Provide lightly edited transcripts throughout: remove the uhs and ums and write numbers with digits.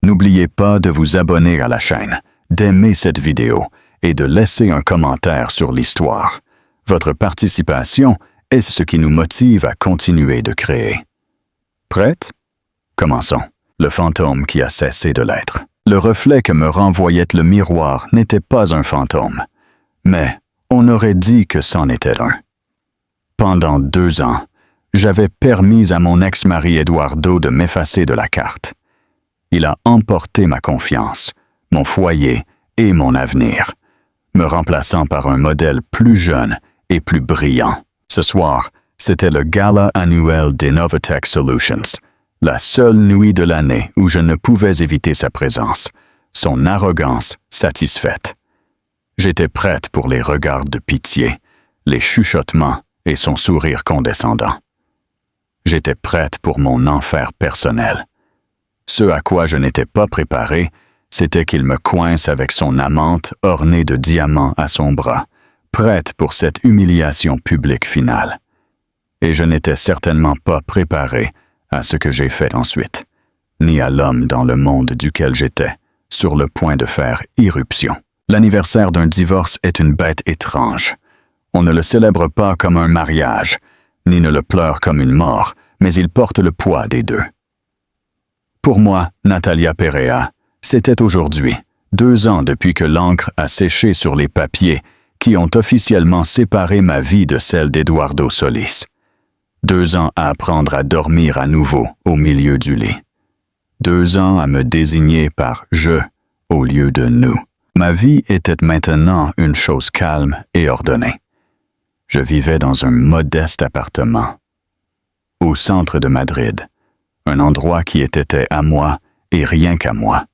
N'oubliez pas de vous abonner à la chaîne, d'aimer cette vidéo et de laisser un commentaire sur l'histoire. Votre participation est ce qui nous motive à continuer de créer. Prête? Commençons. Le fantôme qui a cessé de l'être. Le reflet que me renvoyait le miroir n'était pas un fantôme, mais on aurait dit que c'en était un. Pendant 2 ans, j'avais permis à mon ex-mari Eduardo de m'effacer de la carte. Il a emporté ma confiance, mon foyer et mon avenir, me remplaçant par un modèle plus jeune et plus brillant. Ce soir, c'était le gala annuel d'Innovatech Solutions, la seule nuit de l'année où je ne pouvais éviter sa présence, son arrogance satisfaite. J'étais prête pour les regards de pitié, les chuchotements et son sourire condescendant. J'étais prête pour mon enfer personnel. Ce à quoi je n'étais pas préparé, c'était qu'il me coince avec son amante ornée de diamants à son bras, prête pour cette humiliation publique finale. Et je n'étais certainement pas préparé à ce que j'ai fait ensuite, ni à l'homme dans le monde duquel j'étais, sur le point de faire irruption. L'anniversaire d'un divorce est une bête étrange. On ne le célèbre pas comme un mariage, ni ne le pleure comme une mort, mais il porte le poids des deux. Pour moi, Natalia Perea, c'était aujourd'hui, 2 ans depuis que l'encre a séché sur les papiers qui ont officiellement séparé ma vie de celle d'Eduardo Solis. 2 ans à apprendre à dormir à nouveau au milieu du lit. 2 ans à me désigner par « je » au lieu de « nous ». Ma vie était maintenant une chose calme et ordonnée. Je vivais dans un modeste appartement, au centre de Madrid, un endroit qui était à moi et rien qu'à moi,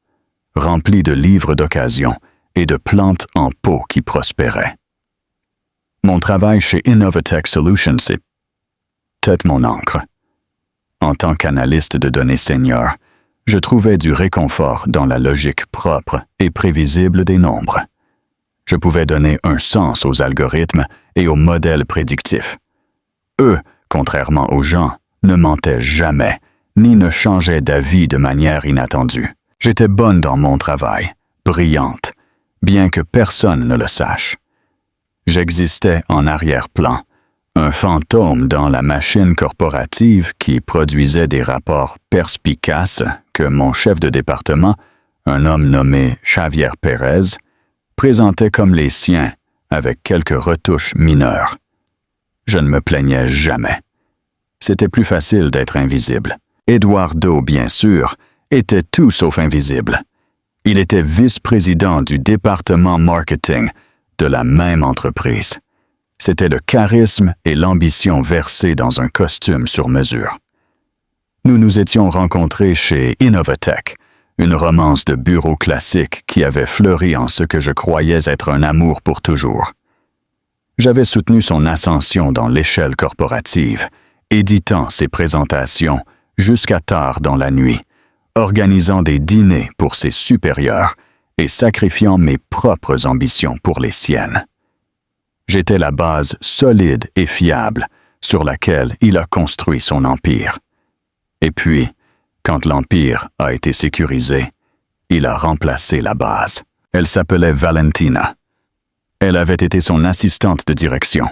rempli de livres d'occasion et de plantes en pot qui prospéraient. Mon travail chez Innovatech Solutions était mon encre. En tant qu'analyste de données senior, je trouvais du réconfort dans la logique propre et prévisible des nombres. Je pouvais donner un sens aux algorithmes et aux modèles prédictifs. Eux, contrairement aux gens, ne mentaient jamais, ni ne changeaient d'avis de manière inattendue. J'étais bonne dans mon travail, brillante, bien que personne ne le sache. J'existais en arrière-plan, un fantôme dans la machine corporative qui produisait des rapports perspicaces que mon chef de département, un homme nommé Javier Pérez, présentait comme les siens, avec quelques retouches mineures. Je ne me plaignais jamais. C'était plus facile d'être invisible. Eduardo, bien sûr, était tout sauf invisible. Il était vice-président du département marketing de la même entreprise. C'était le charisme et l'ambition versés dans un costume sur mesure. Nous nous étions rencontrés chez Innovatech, une romance de bureau classique qui avait fleuri en ce que je croyais être un amour pour toujours. J'avais soutenu son ascension dans l'échelle corporative, éditant ses présentations jusqu'à tard dans la nuit, organisant des dîners pour ses supérieurs et sacrifiant mes propres ambitions pour les siennes. J'étais la base solide et fiable sur laquelle il a construit son empire. Et puis, quand l'empire a été sécurisé, il a remplacé la base. Elle s'appelait Valentina. Elle avait été son assistante de direction,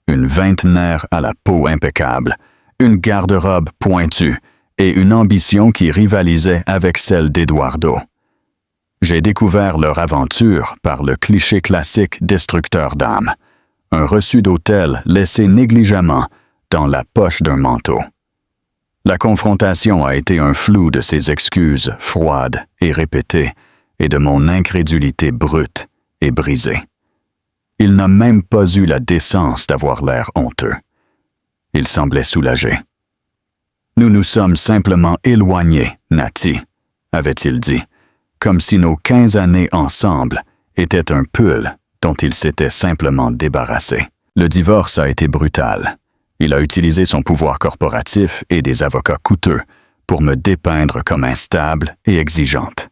une vingtenaire à la peau impeccable, une garde-robe pointue et une ambition qui rivalisait avec celle d'Eduardo. J'ai découvert leur aventure par le cliché classique destructeur d'âme, un reçu d'hôtel laissé négligemment dans la poche d'un manteau. La confrontation a été un flou de ses excuses froides et répétées et de mon incrédulité brute et brisée. Il n'a même pas eu la décence d'avoir l'air honteux. Il semblait soulagé. « Nous nous sommes simplement éloignés, Nati », avait-il dit, comme si nos 15 années ensemble étaient un pull dont il s'était simplement débarrassé. Le divorce a été brutal. Il a utilisé son pouvoir corporatif et des avocats coûteux pour me dépeindre comme instable et exigeante.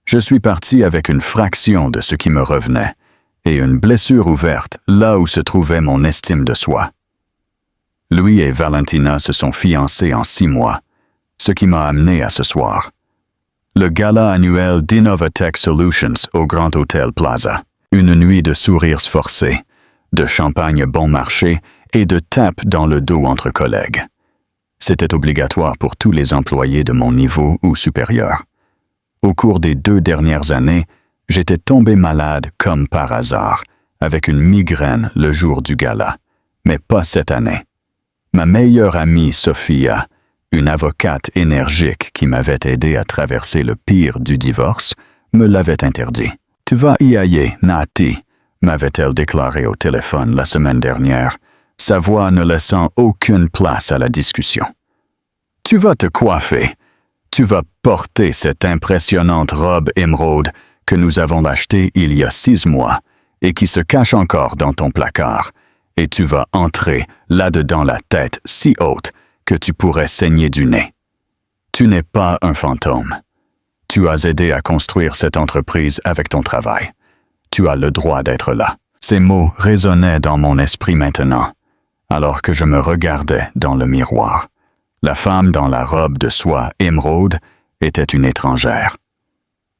Je suis parti avec une fraction de ce qui me revenait et une blessure ouverte là où se trouvait mon estime de soi. Lui et Valentina se sont fiancés en 6 mois, ce qui m'a amené à ce soir. Le gala annuel d'Innovatech Solutions au Grand Hôtel Plaza. Une nuit de sourires forcés, de champagne bon marché et de tapes dans le dos entre collègues. C'était obligatoire pour tous les employés de mon niveau ou supérieur. Au cours des 2 dernières années, j'étais tombé malade comme par hasard, avec une migraine le jour du gala, mais pas cette année. Ma meilleure amie Sophia, une avocate énergique qui m'avait aidé à traverser le pire du divorce, me l'avait interdit. « Tu vas y aller, Nati », m'avait-elle déclaré au téléphone la semaine dernière, sa voix ne laissant aucune place à la discussion. « Tu vas te coiffer. Tu vas porter cette impressionnante robe émeraude que nous avons achetée il y a 6 mois et qui se cache encore dans ton placard, et tu vas entrer là-dedans la tête si haute que tu pourrais saigner du nez. Tu n'es pas un fantôme. Tu as aidé à construire cette entreprise avec ton travail. Tu as le droit d'être là. » Ces mots résonnaient dans mon esprit maintenant, alors que je me regardais dans le miroir. La femme dans la robe de soie émeraude était une étrangère.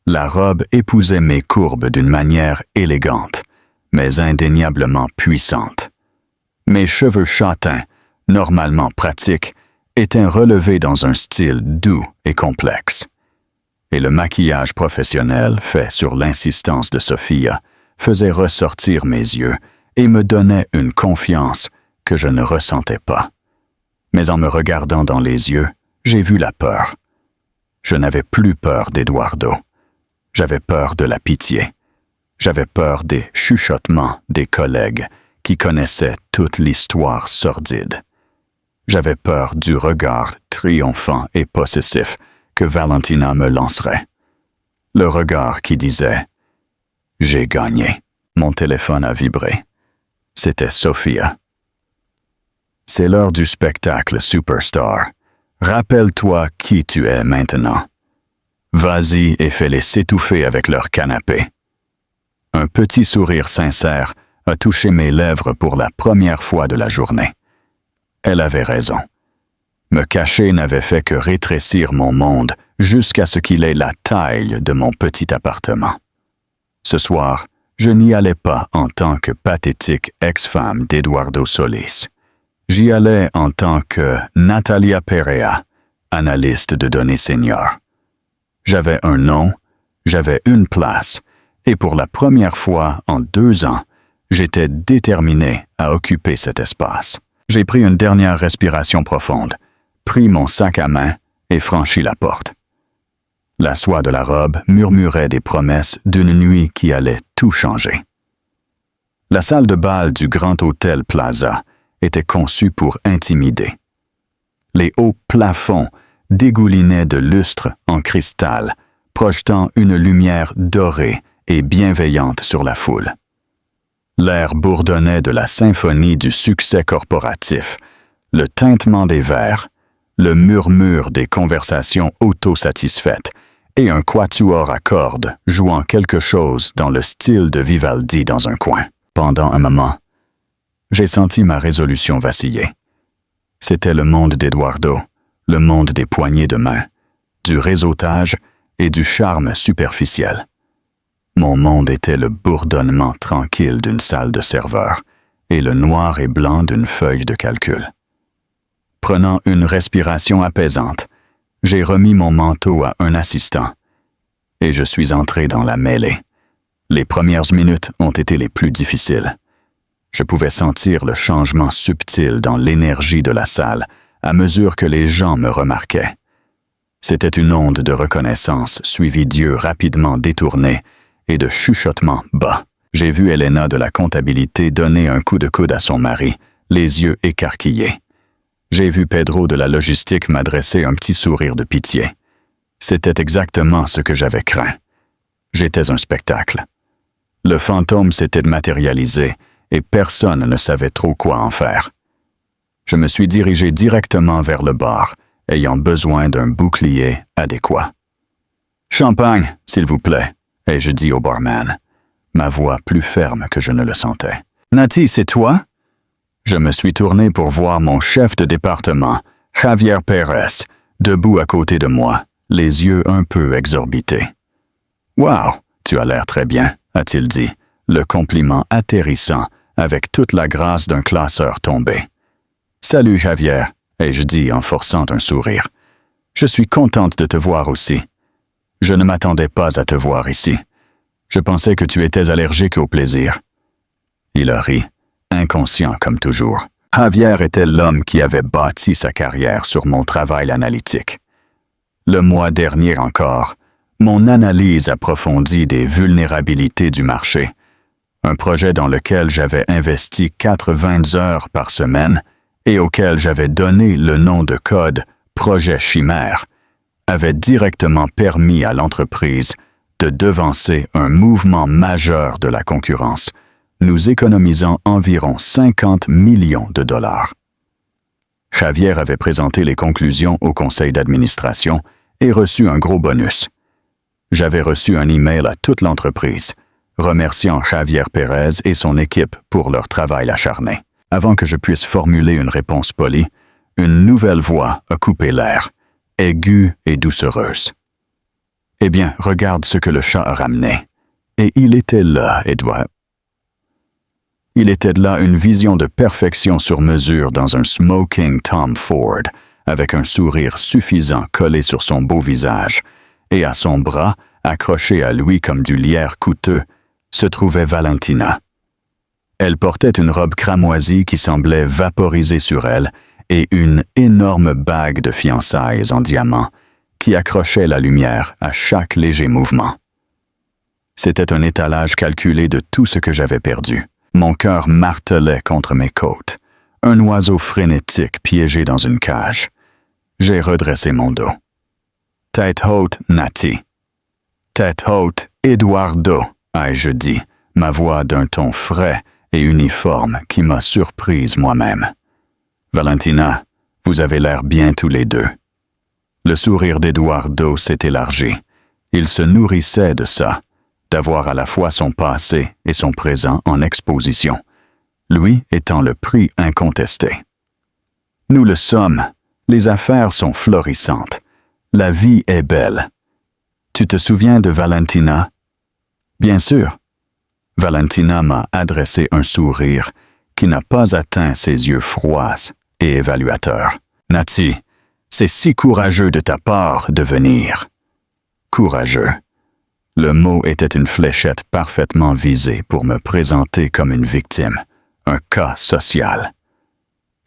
La robe épousait mes courbes d'une manière élégante, mais indéniablement puissante. Mes cheveux châtains, normalement pratiques, étaient relevés dans un style doux et complexe. Et le maquillage professionnel fait sur l'insistance de Sophia faisait ressortir mes yeux et me donnait une confiance que je ne ressentais pas. Mais en me regardant dans les yeux, j'ai vu la peur. Je n'avais plus peur d'Eduardo. J'avais peur de la pitié. J'avais peur des chuchotements des collègues qui connaissaient toute l'histoire sordide. J'avais peur du regard triomphant et possessif que Valentina me lancerait. Le regard qui disait « J'ai gagné ». Mon téléphone a vibré. C'était Sophia. « C'est l'heure du spectacle, Superstar. Rappelle-toi qui tu es maintenant. Vas-y et fais-les s'étouffer avec leur canapé. » Un petit sourire sincère a touché mes lèvres pour la première fois de la journée. Elle avait raison. Me cacher n'avait fait que rétrécir mon monde jusqu'à ce qu'il ait la taille de mon petit appartement. Ce soir, je n'y allais pas en tant que pathétique ex-femme d'Eduardo Solis. J'y allais en tant que Natalia Perea, analyste de données senior. J'avais un nom, j'avais une place, et pour la première fois en 2 ans, j'étais déterminé à occuper cet espace. J'ai pris une dernière respiration profonde, pris mon sac à main et franchi la porte. La soie de la robe murmurait des promesses d'une nuit qui allait tout changer. La salle de bal du Grand Hôtel Plaza était conçue pour intimider. Les hauts plafonds dégoulinaient de lustres en cristal, projetant une lumière dorée et bienveillante sur la foule. L'air bourdonnait de la symphonie du succès corporatif, le tintement des verres, le murmure des conversations autosatisfaites et un quatuor à cordes jouant quelque chose dans le style de Vivaldi dans un coin. Pendant un moment, j'ai senti ma résolution vaciller. C'était le monde d'Eduardo, le monde des poignées de main, du réseautage et du charme superficiel. Mon monde était le bourdonnement tranquille d'une salle de serveur et le noir et blanc d'une feuille de calcul. Prenant une respiration apaisante, j'ai remis mon manteau à un assistant et je suis entré dans la mêlée. Les premières minutes ont été les plus difficiles. Je pouvais sentir le changement subtil dans l'énergie de la salle à mesure que les gens me remarquaient. C'était une onde de reconnaissance suivie d'yeux rapidement détournés et de chuchotements bas. J'ai vu Elena de la comptabilité donner un coup de coude à son mari, les yeux écarquillés. J'ai vu Pedro de la logistique m'adresser un petit sourire de pitié. C'était exactement ce que j'avais craint. J'étais un spectacle. Le fantôme s'était matérialisé et personne ne savait trop quoi en faire. Je me suis dirigé directement vers le bar, ayant besoin d'un bouclier adéquat. « Champagne, s'il vous plaît », ai-je dit au barman, ma voix plus ferme que je ne le sentais. « Nati, c'est toi ?» Je me suis tourné pour voir mon chef de département, Javier Pérez, debout à côté de moi, les yeux un peu exorbités. « Wow, tu as l'air très bien », a-t-il dit, le compliment atterrissant avec toute la grâce d'un classeur tombé. « Salut Javier », ai-je dit en forçant un sourire. « Je suis contente de te voir aussi. Je ne m'attendais pas à te voir ici. Je pensais que tu étais allergique au plaisir. » Il a ri, inconscient comme toujours. Javier était l'homme qui avait bâti sa carrière sur mon travail analytique. Le mois dernier encore, mon analyse approfondie des vulnérabilités du marché, un projet dans lequel j'avais investi 80 heures par semaine et auquel j'avais donné le nom de code « Projet Chimère », avait directement permis à l'entreprise de devancer un mouvement majeur de la concurrence, nous économisant environ 50 millions de dollars. Javier avait présenté les conclusions au conseil d'administration et reçu un gros bonus. J'avais reçu un email à toute l'entreprise, remerciant Javier Pérez et son équipe pour leur travail acharné. Avant que je puisse formuler une réponse polie, une nouvelle voix a coupé l'air, aiguë et doucereuse. « Eh bien, regarde ce que le chat a ramené. » Et il était là, Edouard. Il était là une vision de perfection sur mesure dans un smoking Tom Ford, avec un sourire suffisant collé sur son beau visage, et à son bras, accroché à lui comme du lierre coûteux, se trouvait Valentina. Elle portait une robe cramoisie qui semblait vaporiser sur elle et une énorme bague de fiançailles en diamant qui accrochait la lumière à chaque léger mouvement. C'était un étalage calculé de tout ce que j'avais perdu. Mon cœur martelait contre mes côtes, un oiseau frénétique piégé dans une cage. J'ai redressé mon dos. « Tête haute, Nati. »« Tête haute, Eduardo », ai-je dit, ma voix d'un ton frais et uniforme qui m'a surprise moi-même. « Valentina, vous avez l'air bien tous les deux. » Le sourire d'Eduardo s'est élargi. Il se nourrissait de ça, d'avoir à la fois son passé et son présent en exposition, lui étant le prix incontesté. Nous le sommes, les affaires sont florissantes, la vie est belle. Tu te souviens de Valentina? Bien sûr. Valentina m'a adressé un sourire qui n'a pas atteint ses yeux froids et évaluateurs. Nati, c'est si courageux de ta part de venir. Courageux. Le mot était une fléchette parfaitement visée pour me présenter comme une victime, un cas social.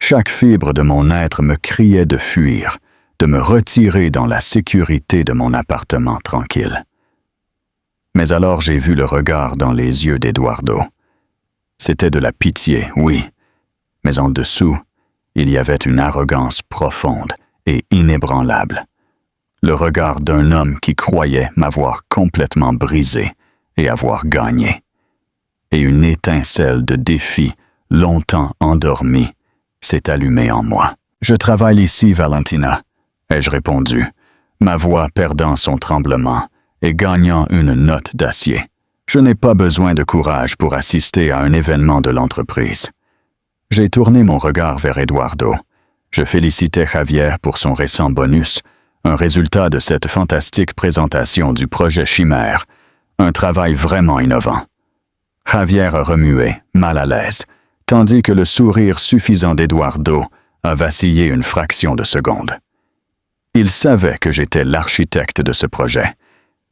Chaque fibre de mon être me criait de fuir, de me retirer dans la sécurité de mon appartement tranquille. Mais alors j'ai vu le regard dans les yeux d'Eduardo. C'était de la pitié, oui, mais en dessous, il y avait une arrogance profonde et inébranlable. Le regard d'un homme qui croyait m'avoir complètement brisé et avoir gagné. Et une étincelle de défi, longtemps endormie, s'est allumée en moi. « Je travaille ici, Valentina », ai-je répondu, ma voix perdant son tremblement et gagnant une note d'acier. Je n'ai pas besoin de courage pour assister à un événement de l'entreprise. J'ai tourné mon regard vers Eduardo. Je félicitais Javier pour son récent bonus, un résultat de cette fantastique présentation du projet Chimère, un travail vraiment innovant. Javier a remué, mal à l'aise, tandis que le sourire suffisant d'Eduardo a vacillé une fraction de seconde. Il savait que j'étais l'architecte de ce projet.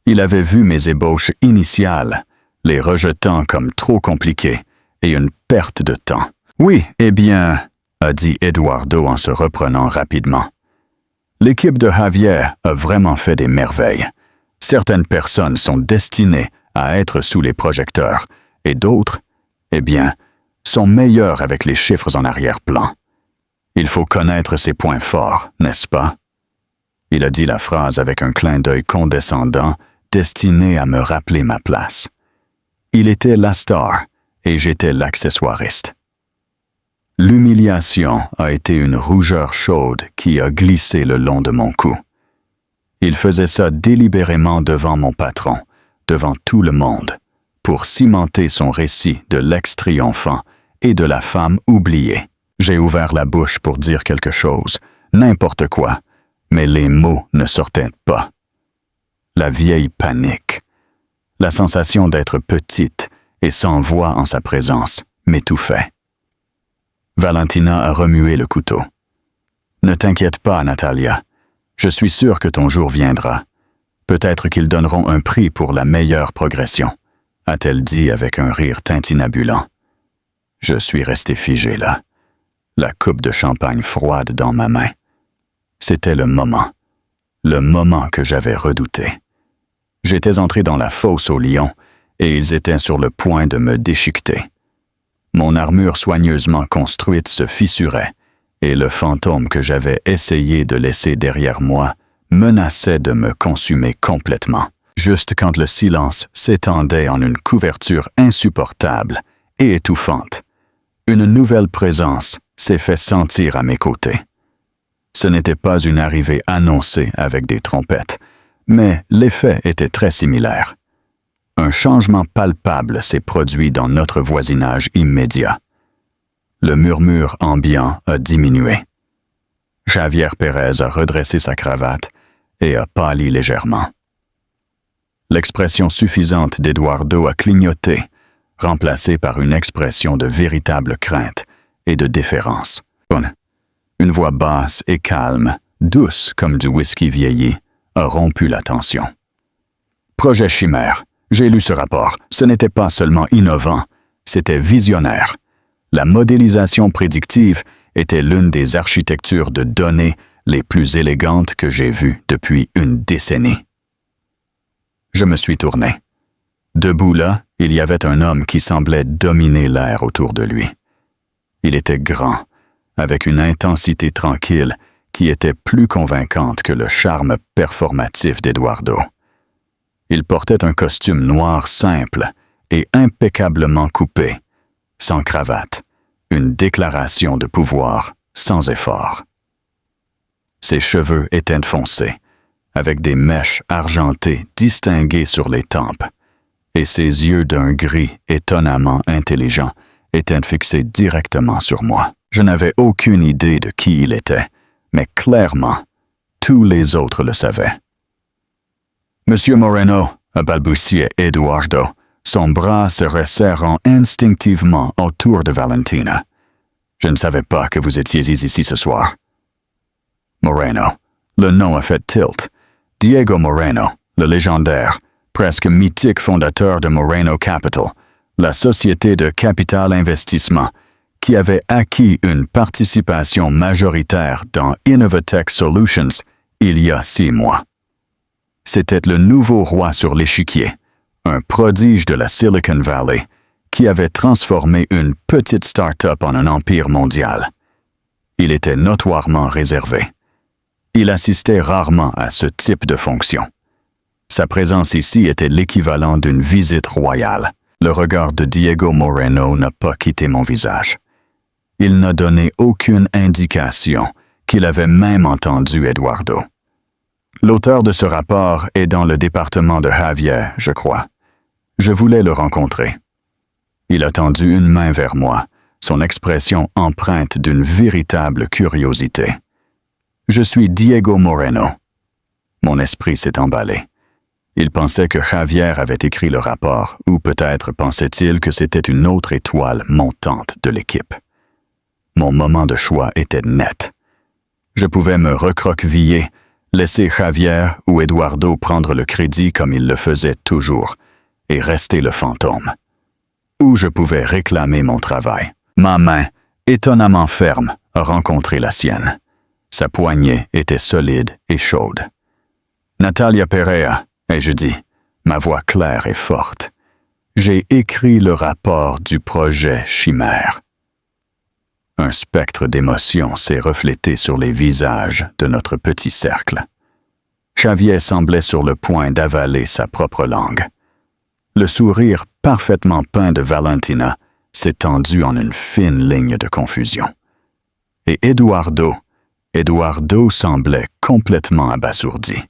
Il avait vu mes ébauches initiales, les rejetant comme trop compliquées et une perte de temps. « Oui, eh bien, » a dit Eduardo en se reprenant rapidement. L'équipe de Javier a vraiment fait des merveilles. Certaines personnes sont destinées à être sous les projecteurs et d'autres, eh bien, sont meilleures avec les chiffres en arrière-plan. Il faut connaître ses points forts, n'est-ce pas? Il a dit la phrase avec un clin d'œil condescendant destiné à me rappeler ma place. Il était la star et j'étais l'accessoiriste. L'humiliation a été une rougeur chaude qui a glissé le long de mon cou. Il faisait ça délibérément devant mon patron, devant tout le monde, pour cimenter son récit de l'ex-triomphant et de la femme oubliée. J'ai ouvert la bouche pour dire quelque chose, n'importe quoi, mais les mots ne sortaient pas. la vieille panique. La sensation d'être petite et sans voix en sa présence m'étouffait. Valentina a remué le couteau. « Ne t'inquiète pas, Natalia. Je suis sûr que ton jour viendra. Peut-être qu'ils donneront un prix pour la meilleure progression, a-t-elle dit avec un rire tintinabulant. Je suis resté figé là, la coupe de champagne froide dans ma main. C'était le moment que j'avais redouté. J'étais entré dans la fosse aux lions et ils étaient sur le point de me déchiqueter. Mon armure soigneusement construite se fissurait et le fantôme que j'avais essayé de laisser derrière moi menaçait de me consumer complètement. Juste quand le silence s'étendait en une couverture insupportable et étouffante, une nouvelle présence s'est fait sentir à mes côtés. Ce n'était pas une arrivée annoncée avec des trompettes, mais l'effet était très similaire. Un changement palpable s'est produit dans notre voisinage immédiat. Le murmure ambiant a diminué. Javier Pérez a redressé sa cravate et a pâli légèrement. L'expression suffisante d'Eduardo a clignoté, remplacée par une expression de véritable crainte et de déférence. Une voix basse et calme, douce comme du whisky vieilli, a rompu la tension. Projet Chimère. J'ai lu ce rapport. Ce n'était pas seulement innovant, c'était visionnaire. La modélisation prédictive était l'une des architectures de données les plus élégantes que j'ai vues depuis une décennie. Je me suis tourné. Debout là, il y avait un homme qui semblait dominer l'air autour de lui. Il était grand, avec une intensité tranquille qui était plus convaincante que le charme performatif d'Eduardo. Il portait un costume noir simple et impeccablement coupé, sans cravate, une déclaration de pouvoir sans effort. Ses cheveux étaient foncés, avec des mèches argentées distinguées sur les tempes, et ses yeux d'un gris étonnamment intelligent étaient fixés directement sur moi. Je n'avais aucune idée de qui il était, mais clairement, tous les autres le savaient. « Monsieur Moreno », a balbutié Eduardo, son bras se resserrant instinctivement autour de Valentina. « Je ne savais pas que vous étiez ici ce soir. » Moreno. Le nom a fait tilt. Diego Moreno, le légendaire, presque mythique fondateur de Moreno Capital, la société de capital investissement, qui avait acquis une participation majoritaire dans Innovatech Solutions il y a 6 mois. C'était le nouveau roi sur l'échiquier, un prodige de la Silicon Valley, qui avait transformé une petite start-up en un empire mondial. Il était notoirement réservé. Il assistait rarement à ce type de fonction. Sa présence ici était l'équivalent d'une visite royale. Le regard de Diego Moreno n'a pas quitté mon visage. Il n'a donné aucune indication qu'il avait même entendu Eduardo. L'auteur de ce rapport est dans le département de Javier, je crois. Je voulais le rencontrer. Il a tendu une main vers moi, son expression empreinte d'une véritable curiosité. Je suis Diego Moreno. Mon esprit s'est emballé. Il pensait que Javier avait écrit le rapport, ou peut-être pensait-il que c'était une autre étoile montante de l'équipe. Mon moment de choix était net. Je pouvais me recroqueviller, laisser Javier ou Eduardo prendre le crédit comme ils le faisaient toujours, et rester le fantôme. Ou je pouvais réclamer mon travail. Ma main, étonnamment ferme, a rencontré la sienne. Sa poignée était solide et chaude. « Natalia Perea », ai-je dit, ma voix claire et forte. J'ai écrit le rapport du projet Chimère. Un spectre d'émotion s'est reflété sur les visages de notre petit cercle. Javier semblait sur le point d'avaler sa propre langue. Le sourire parfaitement peint de Valentina s'est tendu en une fine ligne de confusion. Et Eduardo semblait complètement abasourdi.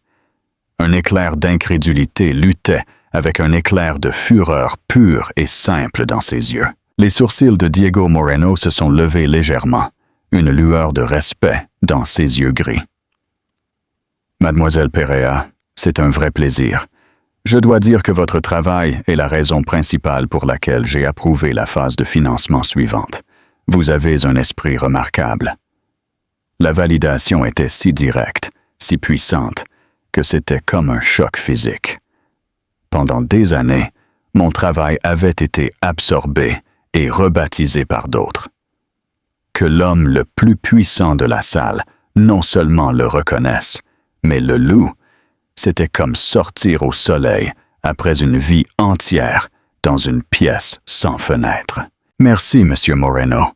Un éclair d'incrédulité luttait avec un éclair de fureur pure et simple dans ses yeux. Les sourcils de Diego Moreno se sont levés légèrement, une lueur de respect dans ses yeux gris. « Mademoiselle Perea, C'est un vrai plaisir. Je dois dire que votre travail est la raison principale pour laquelle j'ai approuvé la phase de financement suivante. Vous avez un esprit remarquable. La validation était si directe, si puissante, que c'était comme un choc physique. Pendant des années, mon travail avait été absorbé et rebaptisé par d'autres. Que l'homme le plus puissant de la salle non seulement le reconnaisse, mais le loue, c'était comme sortir au soleil après une vie entière dans une pièce sans fenêtre. « Merci, Monsieur Moreno »,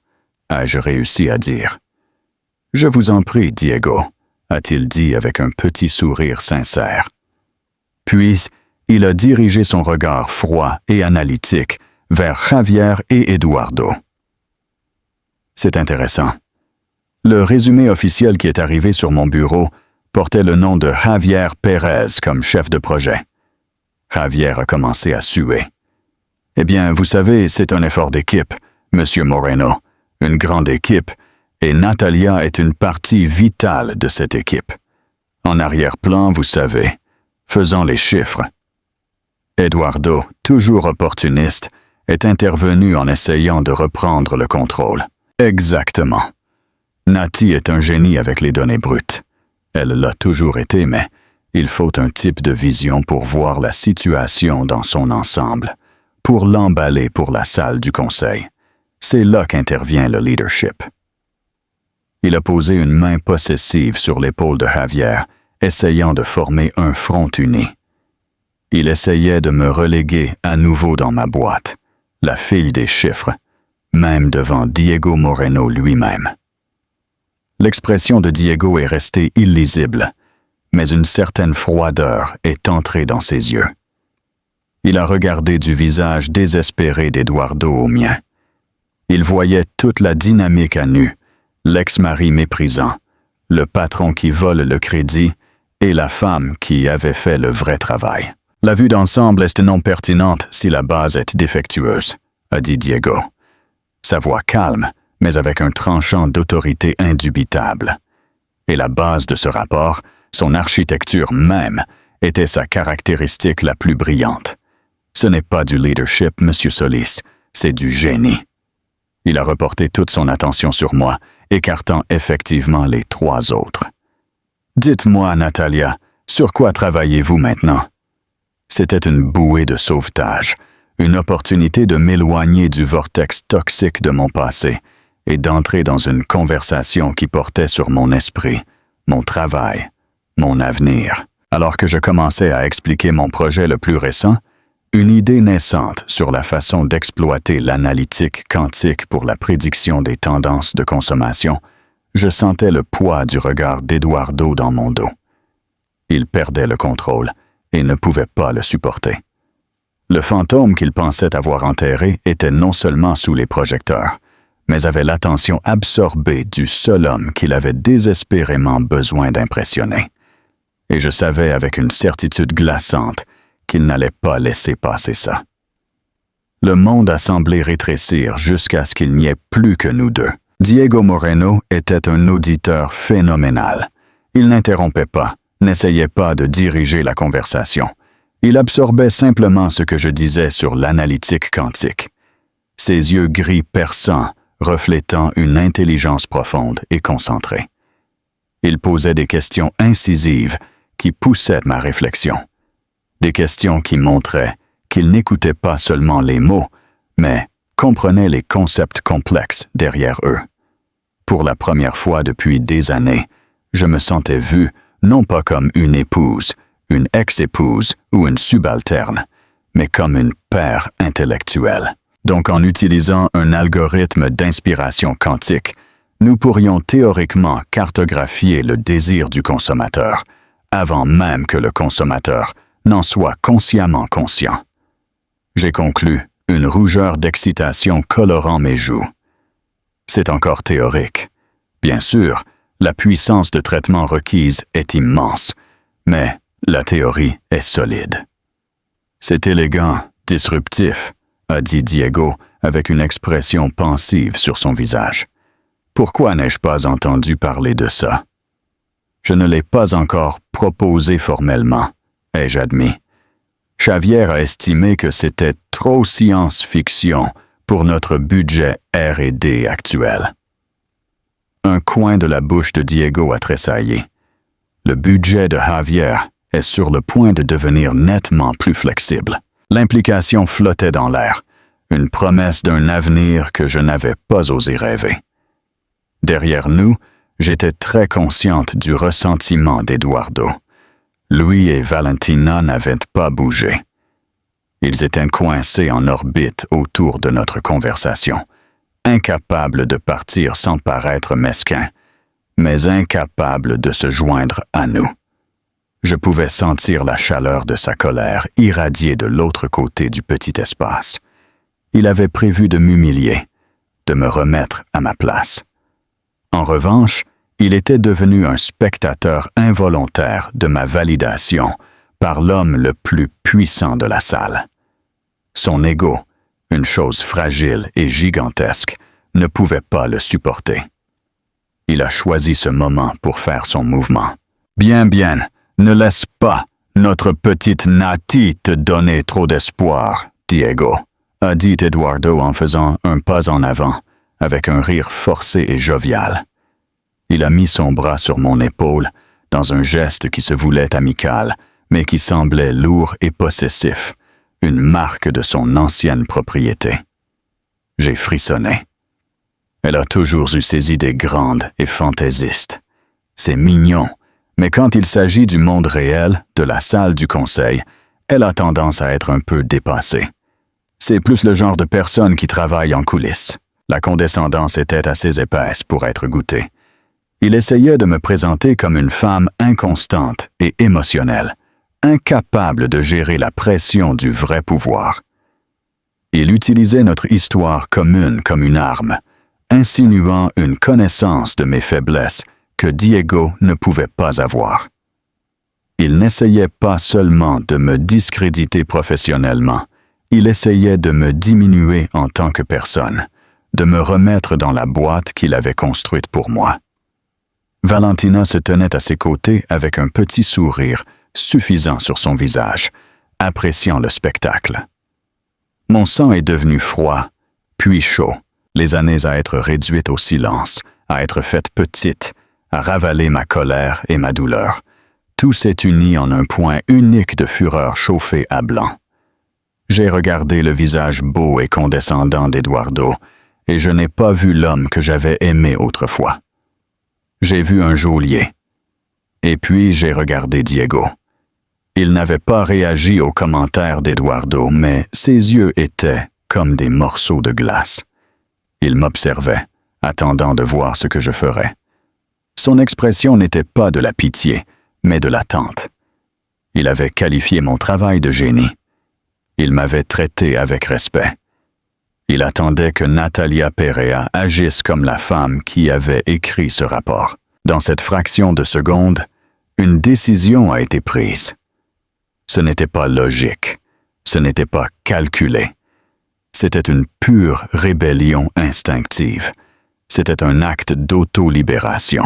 ai-je réussi à dire. « Je vous en prie, Diego », a-t-il dit avec un petit sourire sincère. Puis, il a dirigé son regard froid et analytique vers Javier et Eduardo. C'est intéressant. Le résumé officiel qui est arrivé sur mon bureau portait le nom de Javier Pérez comme chef de projet. Javier a commencé à suer. « Eh bien, vous savez, c'est un effort d'équipe, Monsieur Moreno, une grande équipe, et Natalia est une partie vitale de cette équipe. En arrière-plan, vous savez, faisant les chiffres. » Eduardo, toujours opportuniste, est intervenu en essayant de reprendre le contrôle. Exactement. Nati est un génie avec les données brutes. Elle l'a toujours été, mais il faut un type de vision pour voir la situation dans son ensemble, pour l'emballer pour la salle du conseil. C'est là qu'intervient le leadership. Il a posé une main possessive sur l'épaule de Javier, essayant de former un front uni. Il essayait de me reléguer à nouveau dans ma boîte, la fille des chiffres, même devant Diego Moreno lui-même. L'expression de Diego est restée illisible, mais une certaine froideur est entrée dans ses yeux. Il a regardé du visage désespéré d'Eduardo au mien. Il voyait toute la dynamique à nu, l'ex-mari méprisant, le patron qui vole le crédit et la femme qui avait fait le vrai travail. « La vue d'ensemble est non pertinente si la base est défectueuse », a dit Diego. Sa voix calme, mais avec un tranchant d'autorité indubitable. Et la base de ce rapport, son architecture même, était sa caractéristique la plus brillante. Ce n'est pas du leadership, Monsieur Solis, c'est du génie. Il a reporté toute son attention sur moi, écartant effectivement les trois autres. « Dites-moi, Natalia, sur quoi travaillez-vous maintenant? » C'était une bouée de sauvetage, une opportunité de m'éloigner du vortex toxique de mon passé et d'entrer dans une conversation qui portait sur mon esprit, mon travail, mon avenir. Alors que je commençais à expliquer mon projet le plus récent, une idée naissante sur la façon d'exploiter l'analytique quantique pour la prédiction des tendances de consommation, je sentais le poids du regard d'Eduardo dans mon dos. Il perdait le contrôle et ne pouvait pas le supporter. Le fantôme qu'il pensait avoir enterré était non seulement sous les projecteurs, mais avait l'attention absorbée du seul homme qu'il avait désespérément besoin d'impressionner. Et je savais avec une certitude glaçante qu'il n'allait pas laisser passer ça. Le monde a semblé rétrécir jusqu'à ce qu'il n'y ait plus que nous deux. Diego Moreno était un auditeur phénoménal. Il n'interrompait pas, n'essayait pas de diriger la conversation. Il absorbait simplement ce que je disais sur l'analytique quantique. Ses yeux gris perçants, reflétant une intelligence profonde et concentrée. Il posait des questions incisives qui poussaient ma réflexion. Des questions qui montraient qu'il n'écoutait pas seulement les mots, mais comprenait les concepts complexes derrière eux. Pour la première fois depuis des années, je me sentais vu non pas comme une épouse, une ex-épouse ou une subalterne, mais comme une paire intellectuelle. Donc en utilisant un algorithme d'inspiration quantique, nous pourrions théoriquement cartographier le désir du consommateur, avant même que le consommateur n'en soit consciemment conscient. J'ai conclu, une rougeur d'excitation colorant mes joues. C'est encore théorique. Bien sûr, la puissance de traitement requise est immense, mais la théorie est solide. C'est élégant, disruptif, a dit Diego avec une expression pensive sur son visage. Pourquoi n'ai-je pas entendu parler de ça? Je ne l'ai pas encore proposé formellement, ai-je admis. Xavier a estimé que c'était trop science-fiction pour notre budget R&D actuel. Un coin de la bouche de Diego a tressailli. Le budget de Javier est sur le point de devenir nettement plus flexible. L'implication flottait dans l'air, une promesse d'un avenir que je n'avais pas osé rêver. Derrière nous, j'étais très consciente du ressentiment d'Eduardo. Lui et Valentina n'avaient pas bougé. Ils étaient coincés en orbite autour de notre conversation, incapables de partir sans paraître mesquins, mais incapables de se joindre à nous. Je pouvais sentir la chaleur de sa colère irradier de l'autre côté du petit espace. Il avait prévu de m'humilier, de me remettre à ma place. En revanche, il était devenu un spectateur involontaire de ma validation par l'homme le plus puissant de la salle. Son ego, une chose fragile et gigantesque, ne pouvait pas le supporter. Il a choisi ce moment pour faire son mouvement. « Bien, ne laisse pas notre petite Nati te donner trop d'espoir, Diego, » a dit Eduardo en faisant un pas en avant, avec un rire forcé et jovial. Il a mis son bras sur mon épaule, dans un geste qui se voulait amical, mais qui semblait lourd et possessif, une marque de son ancienne propriété. J'ai frissonné. Elle a toujours eu ses idées grandes et fantaisistes. C'est mignon, mais quand il s'agit du monde réel, de la salle du conseil, elle a tendance à être un peu dépassée. C'est plus le genre de personne qui travaille en coulisses. La condescendance était assez épaisse pour être goûtée. Il essayait de me présenter comme une femme inconstante et émotionnelle, incapable de gérer la pression du vrai pouvoir. Il utilisait notre histoire commune comme une arme, insinuant une connaissance de mes faiblesses que Diego ne pouvait pas avoir. Il n'essayait pas seulement de me discréditer professionnellement, il essayait de me diminuer en tant que personne, de me remettre dans la boîte qu'il avait construite pour moi. Valentina se tenait à ses côtés avec un petit sourire suffisant sur son visage, appréciant le spectacle. Mon sang est devenu froid, puis chaud, les années à être réduite au silence, à être faite petite, à ravaler ma colère et ma douleur. Tout s'est uni en un point unique de fureur chauffée à blanc. J'ai regardé le visage beau et condescendant d'Eduardo, et je n'ai pas vu l'homme que j'avais aimé autrefois. J'ai vu un geôlier. Et puis j'ai regardé Diego. Il n'avait pas réagi aux commentaires d'Eduardo, mais ses yeux étaient comme des morceaux de glace. Il m'observait, attendant de voir ce que je ferais. Son expression n'était pas de la pitié, mais de l'attente. Il avait qualifié mon travail de génie. Il m'avait traité avec respect. Il attendait que Natalia Perea agisse comme la femme qui avait écrit ce rapport. Dans cette fraction de seconde, une décision a été prise. Ce n'était pas logique, ce n'était pas calculé. C'était une pure rébellion instinctive. C'était un acte d'auto-libération.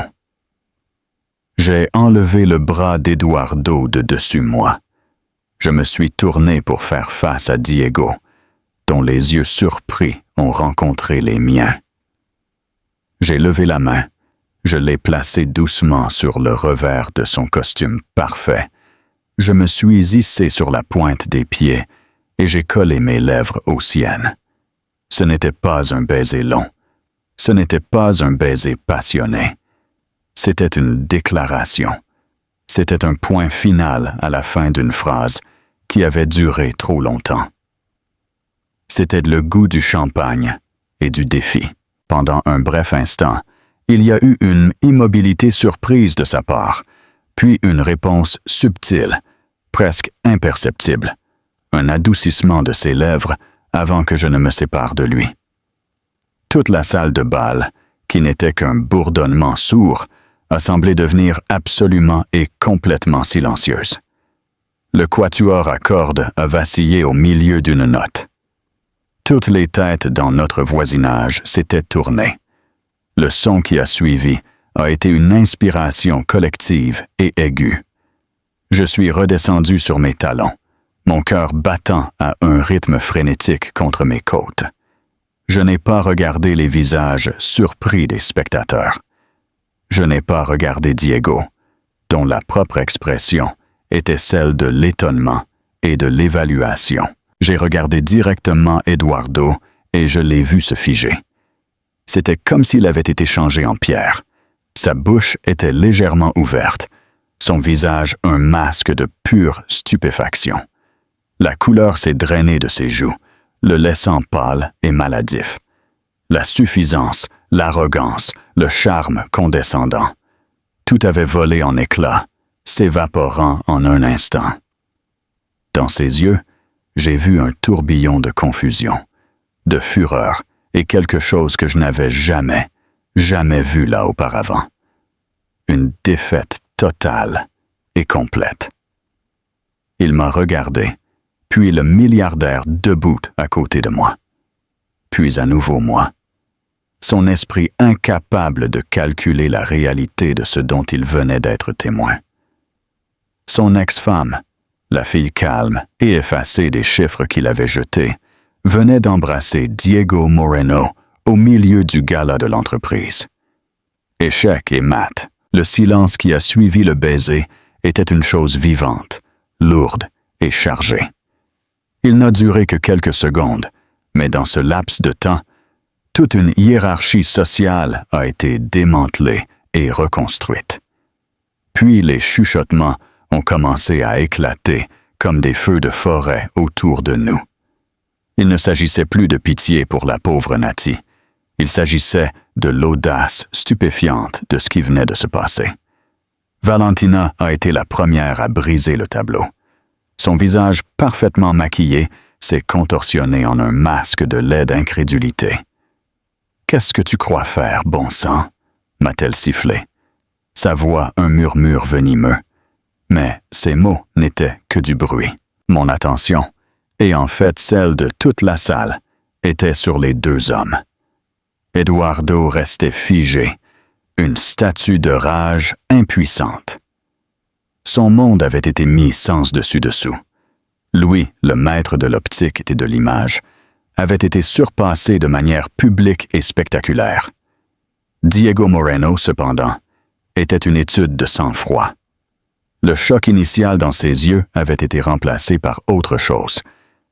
J'ai enlevé le bras d'Eduardo de dessus moi. Je me suis tourné pour faire face à Diego, dont les yeux surpris ont rencontré les miens. J'ai levé la main, je l'ai placée doucement sur le revers de son costume parfait. Je me suis hissé sur la pointe des pieds et j'ai collé mes lèvres aux siennes. Ce n'était pas un baiser long, ce n'était pas un baiser passionné. C'était une déclaration. C'était un point final à la fin d'une phrase qui avait duré trop longtemps. C'était le goût du champagne et du défi. Pendant un bref instant, il y a eu une immobilité surprise de sa part, puis une réponse subtile, presque imperceptible, un adoucissement de ses lèvres avant que je ne me sépare de lui. Toute la salle de bal, qui n'était qu'un bourdonnement sourd, a semblé devenir absolument et complètement silencieuse. Le quatuor à cordes a vacillé au milieu d'une note. Toutes les têtes dans notre voisinage s'étaient tournées. Le son qui a suivi a été une inspiration collective et aiguë. Je suis redescendu sur mes talons, mon cœur battant à un rythme frénétique contre mes côtes. Je n'ai pas regardé les visages surpris des spectateurs. Je n'ai pas regardé Diego, dont la propre expression était celle de l'étonnement et de l'évaluation. J'ai regardé directement Eduardo et je l'ai vu se figer. C'était comme s'il avait été changé en pierre. Sa bouche était légèrement ouverte, son visage un masque de pure stupéfaction. La couleur s'est drainée de ses joues, le laissant pâle et maladif. La suffisance, l'arrogance, le charme condescendant. Tout avait volé en éclats, s'évaporant en un instant. Dans ses yeux, j'ai vu un tourbillon de confusion, de fureur et quelque chose que je n'avais jamais vu là auparavant. Une défaite totale et complète. Il m'a regardé, puis le milliardaire debout à côté de moi. Puis à nouveau moi. Son esprit incapable de calculer la réalité de ce dont il venait d'être témoin. Son ex-femme, la fille calme et effacée des chiffres qu'il avait jetés, venait d'embrasser Diego Moreno au milieu du gala de l'entreprise. Échec et mat, le silence qui a suivi le baiser était une chose vivante, lourde et chargée. Il n'a duré que quelques secondes, mais dans ce laps de temps, toute une hiérarchie sociale a été démantelée et reconstruite. Puis les chuchotements ont commencé à éclater comme des feux de forêt autour de nous. Il ne s'agissait plus de pitié pour la pauvre Nati. Il s'agissait de l'audace stupéfiante de ce qui venait de se passer. Valentina a été la première à briser le tableau. Son visage parfaitement maquillé s'est contorsionné en un masque de laide incrédulité. « Qu'est-ce que tu crois faire, bon sang ?» m'a-t-elle sifflé. Sa voix un murmure venimeux. Mais ces mots n'étaient que du bruit. Mon attention, et en fait celle de toute la salle, était sur les deux hommes. Eduardo restait figé, une statue de rage impuissante. Son monde avait été mis sens dessus-dessous. Louis, le maître de l'optique et de l'image, avait été surpassé de manière publique et spectaculaire. Diego Moreno, cependant, était une étude de sang-froid. Le choc initial dans ses yeux avait été remplacé par autre chose,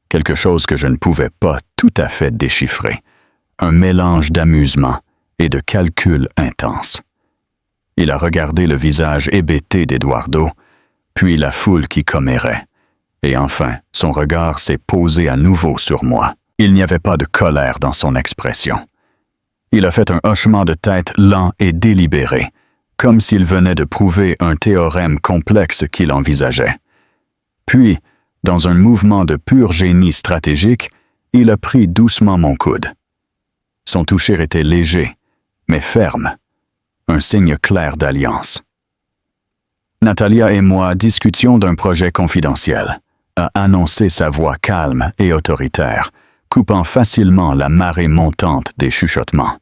quelque chose que je ne pouvais pas tout à fait déchiffrer, un mélange d'amusement et de calcul intense. Il a regardé le visage hébété d'Eduardo, puis la foule qui commérait, et enfin son regard s'est posé à nouveau sur moi. Il n'y avait pas de colère dans son expression. Il a fait un hochement de tête lent et délibéré, comme s'il venait de prouver un théorème complexe qu'il envisageait. Puis, dans un mouvement de pur génie stratégique, il a pris doucement mon coude. Son toucher était léger, mais ferme, un signe clair d'alliance. Natalia et moi discutions d'un projet confidentiel, a annoncé sa voix calme et autoritaire, coupant facilement la marée montante des chuchotements.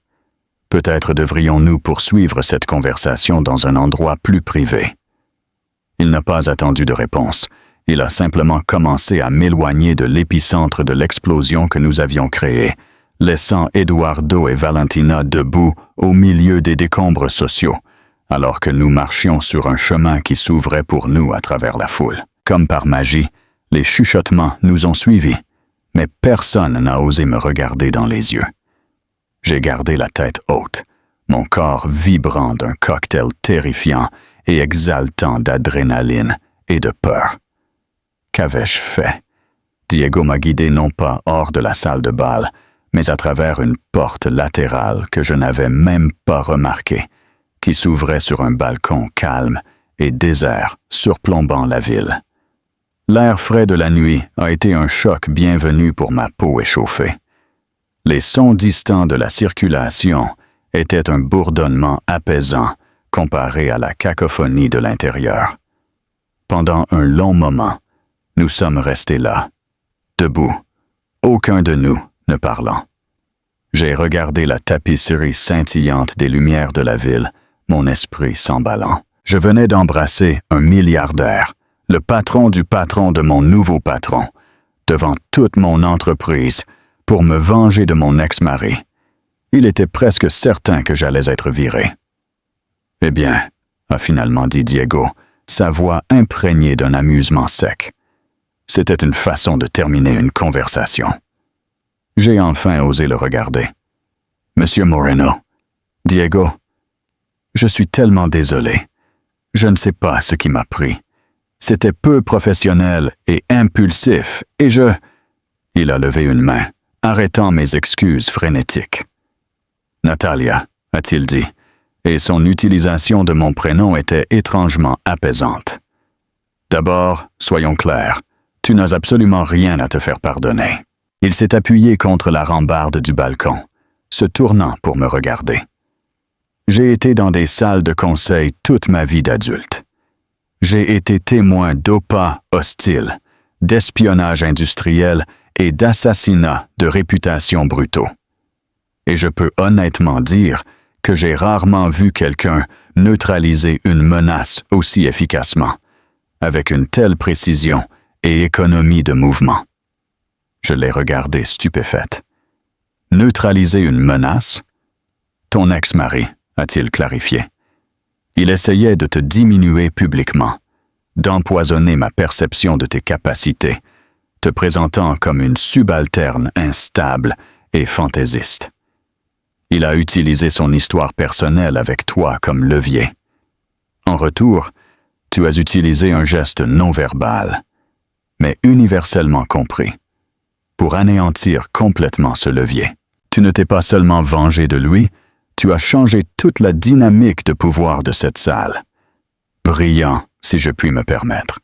Peut-être devrions-nous poursuivre cette conversation dans un endroit plus privé. Il n'a pas attendu de réponse. Il a simplement commencé à m'éloigner de l'épicentre de l'explosion que nous avions créée, laissant Eduardo et Valentina debout au milieu des décombres sociaux, alors que nous marchions sur un chemin qui s'ouvrait pour nous à travers la foule. Comme par magie, les chuchotements nous ont suivis, mais personne n'a osé me regarder dans les yeux. J'ai gardé la tête haute, mon corps vibrant d'un cocktail terrifiant et exaltant d'adrénaline et de peur. Qu'avais-je fait? Diego m'a guidé non pas hors de la salle de bal, mais à travers une porte latérale que je n'avais même pas remarquée, qui s'ouvrait sur un balcon calme et désert surplombant la ville. L'air frais de la nuit a été un choc bienvenu pour ma peau échauffée. Les sons distants de la circulation étaient un bourdonnement apaisant comparé à la cacophonie de l'intérieur. Pendant un long moment, nous sommes restés là, debout, aucun de nous ne parlant. J'ai regardé la tapisserie scintillante des lumières de la ville, mon esprit s'emballant. Je venais d'embrasser un milliardaire, le patron de mon nouveau patron, devant toute mon entreprise, pour me venger de mon ex-mari. Il était presque certain que j'allais être viré. « Eh bien, » a finalement dit Diego, sa voix imprégnée d'un amusement sec. C'était une façon de terminer une conversation. J'ai enfin osé le regarder. « Monsieur Moreno, Diego, je suis tellement désolé. Je ne sais pas ce qui m'a pris. C'était peu professionnel et impulsif, et je... » Il a levé une main, arrêtant mes excuses frénétiques. « Natalia, » a-t-il dit, et son utilisation de mon prénom était étrangement apaisante. « D'abord, soyons clairs, tu n'as absolument rien à te faire pardonner. » Il s'est appuyé contre la rambarde du balcon, se tournant pour me regarder. J'ai été dans des salles de conseil toute ma vie d'adulte. J'ai été témoin d'OPA hostiles, d'espionnage industriel et d'assassinats de réputation brutaux. Et je peux honnêtement dire que j'ai rarement vu quelqu'un neutraliser une menace aussi efficacement, avec une telle précision et économie de mouvement. Je l'ai regardée stupéfaite. Neutraliser une menace? Ton ex-mari, a-t-il clarifié. Il essayait de te diminuer publiquement, d'empoisonner ma perception de tes capacités, te présentant comme une subalterne instable et fantaisiste. Il a utilisé son histoire personnelle avec toi comme levier. En retour, tu as utilisé un geste non verbal, mais universellement compris, pour anéantir complètement ce levier. Tu ne t'es pas seulement vengé de lui, tu as changé toute la dynamique de pouvoir de cette salle. Brillant, si je puis me permettre.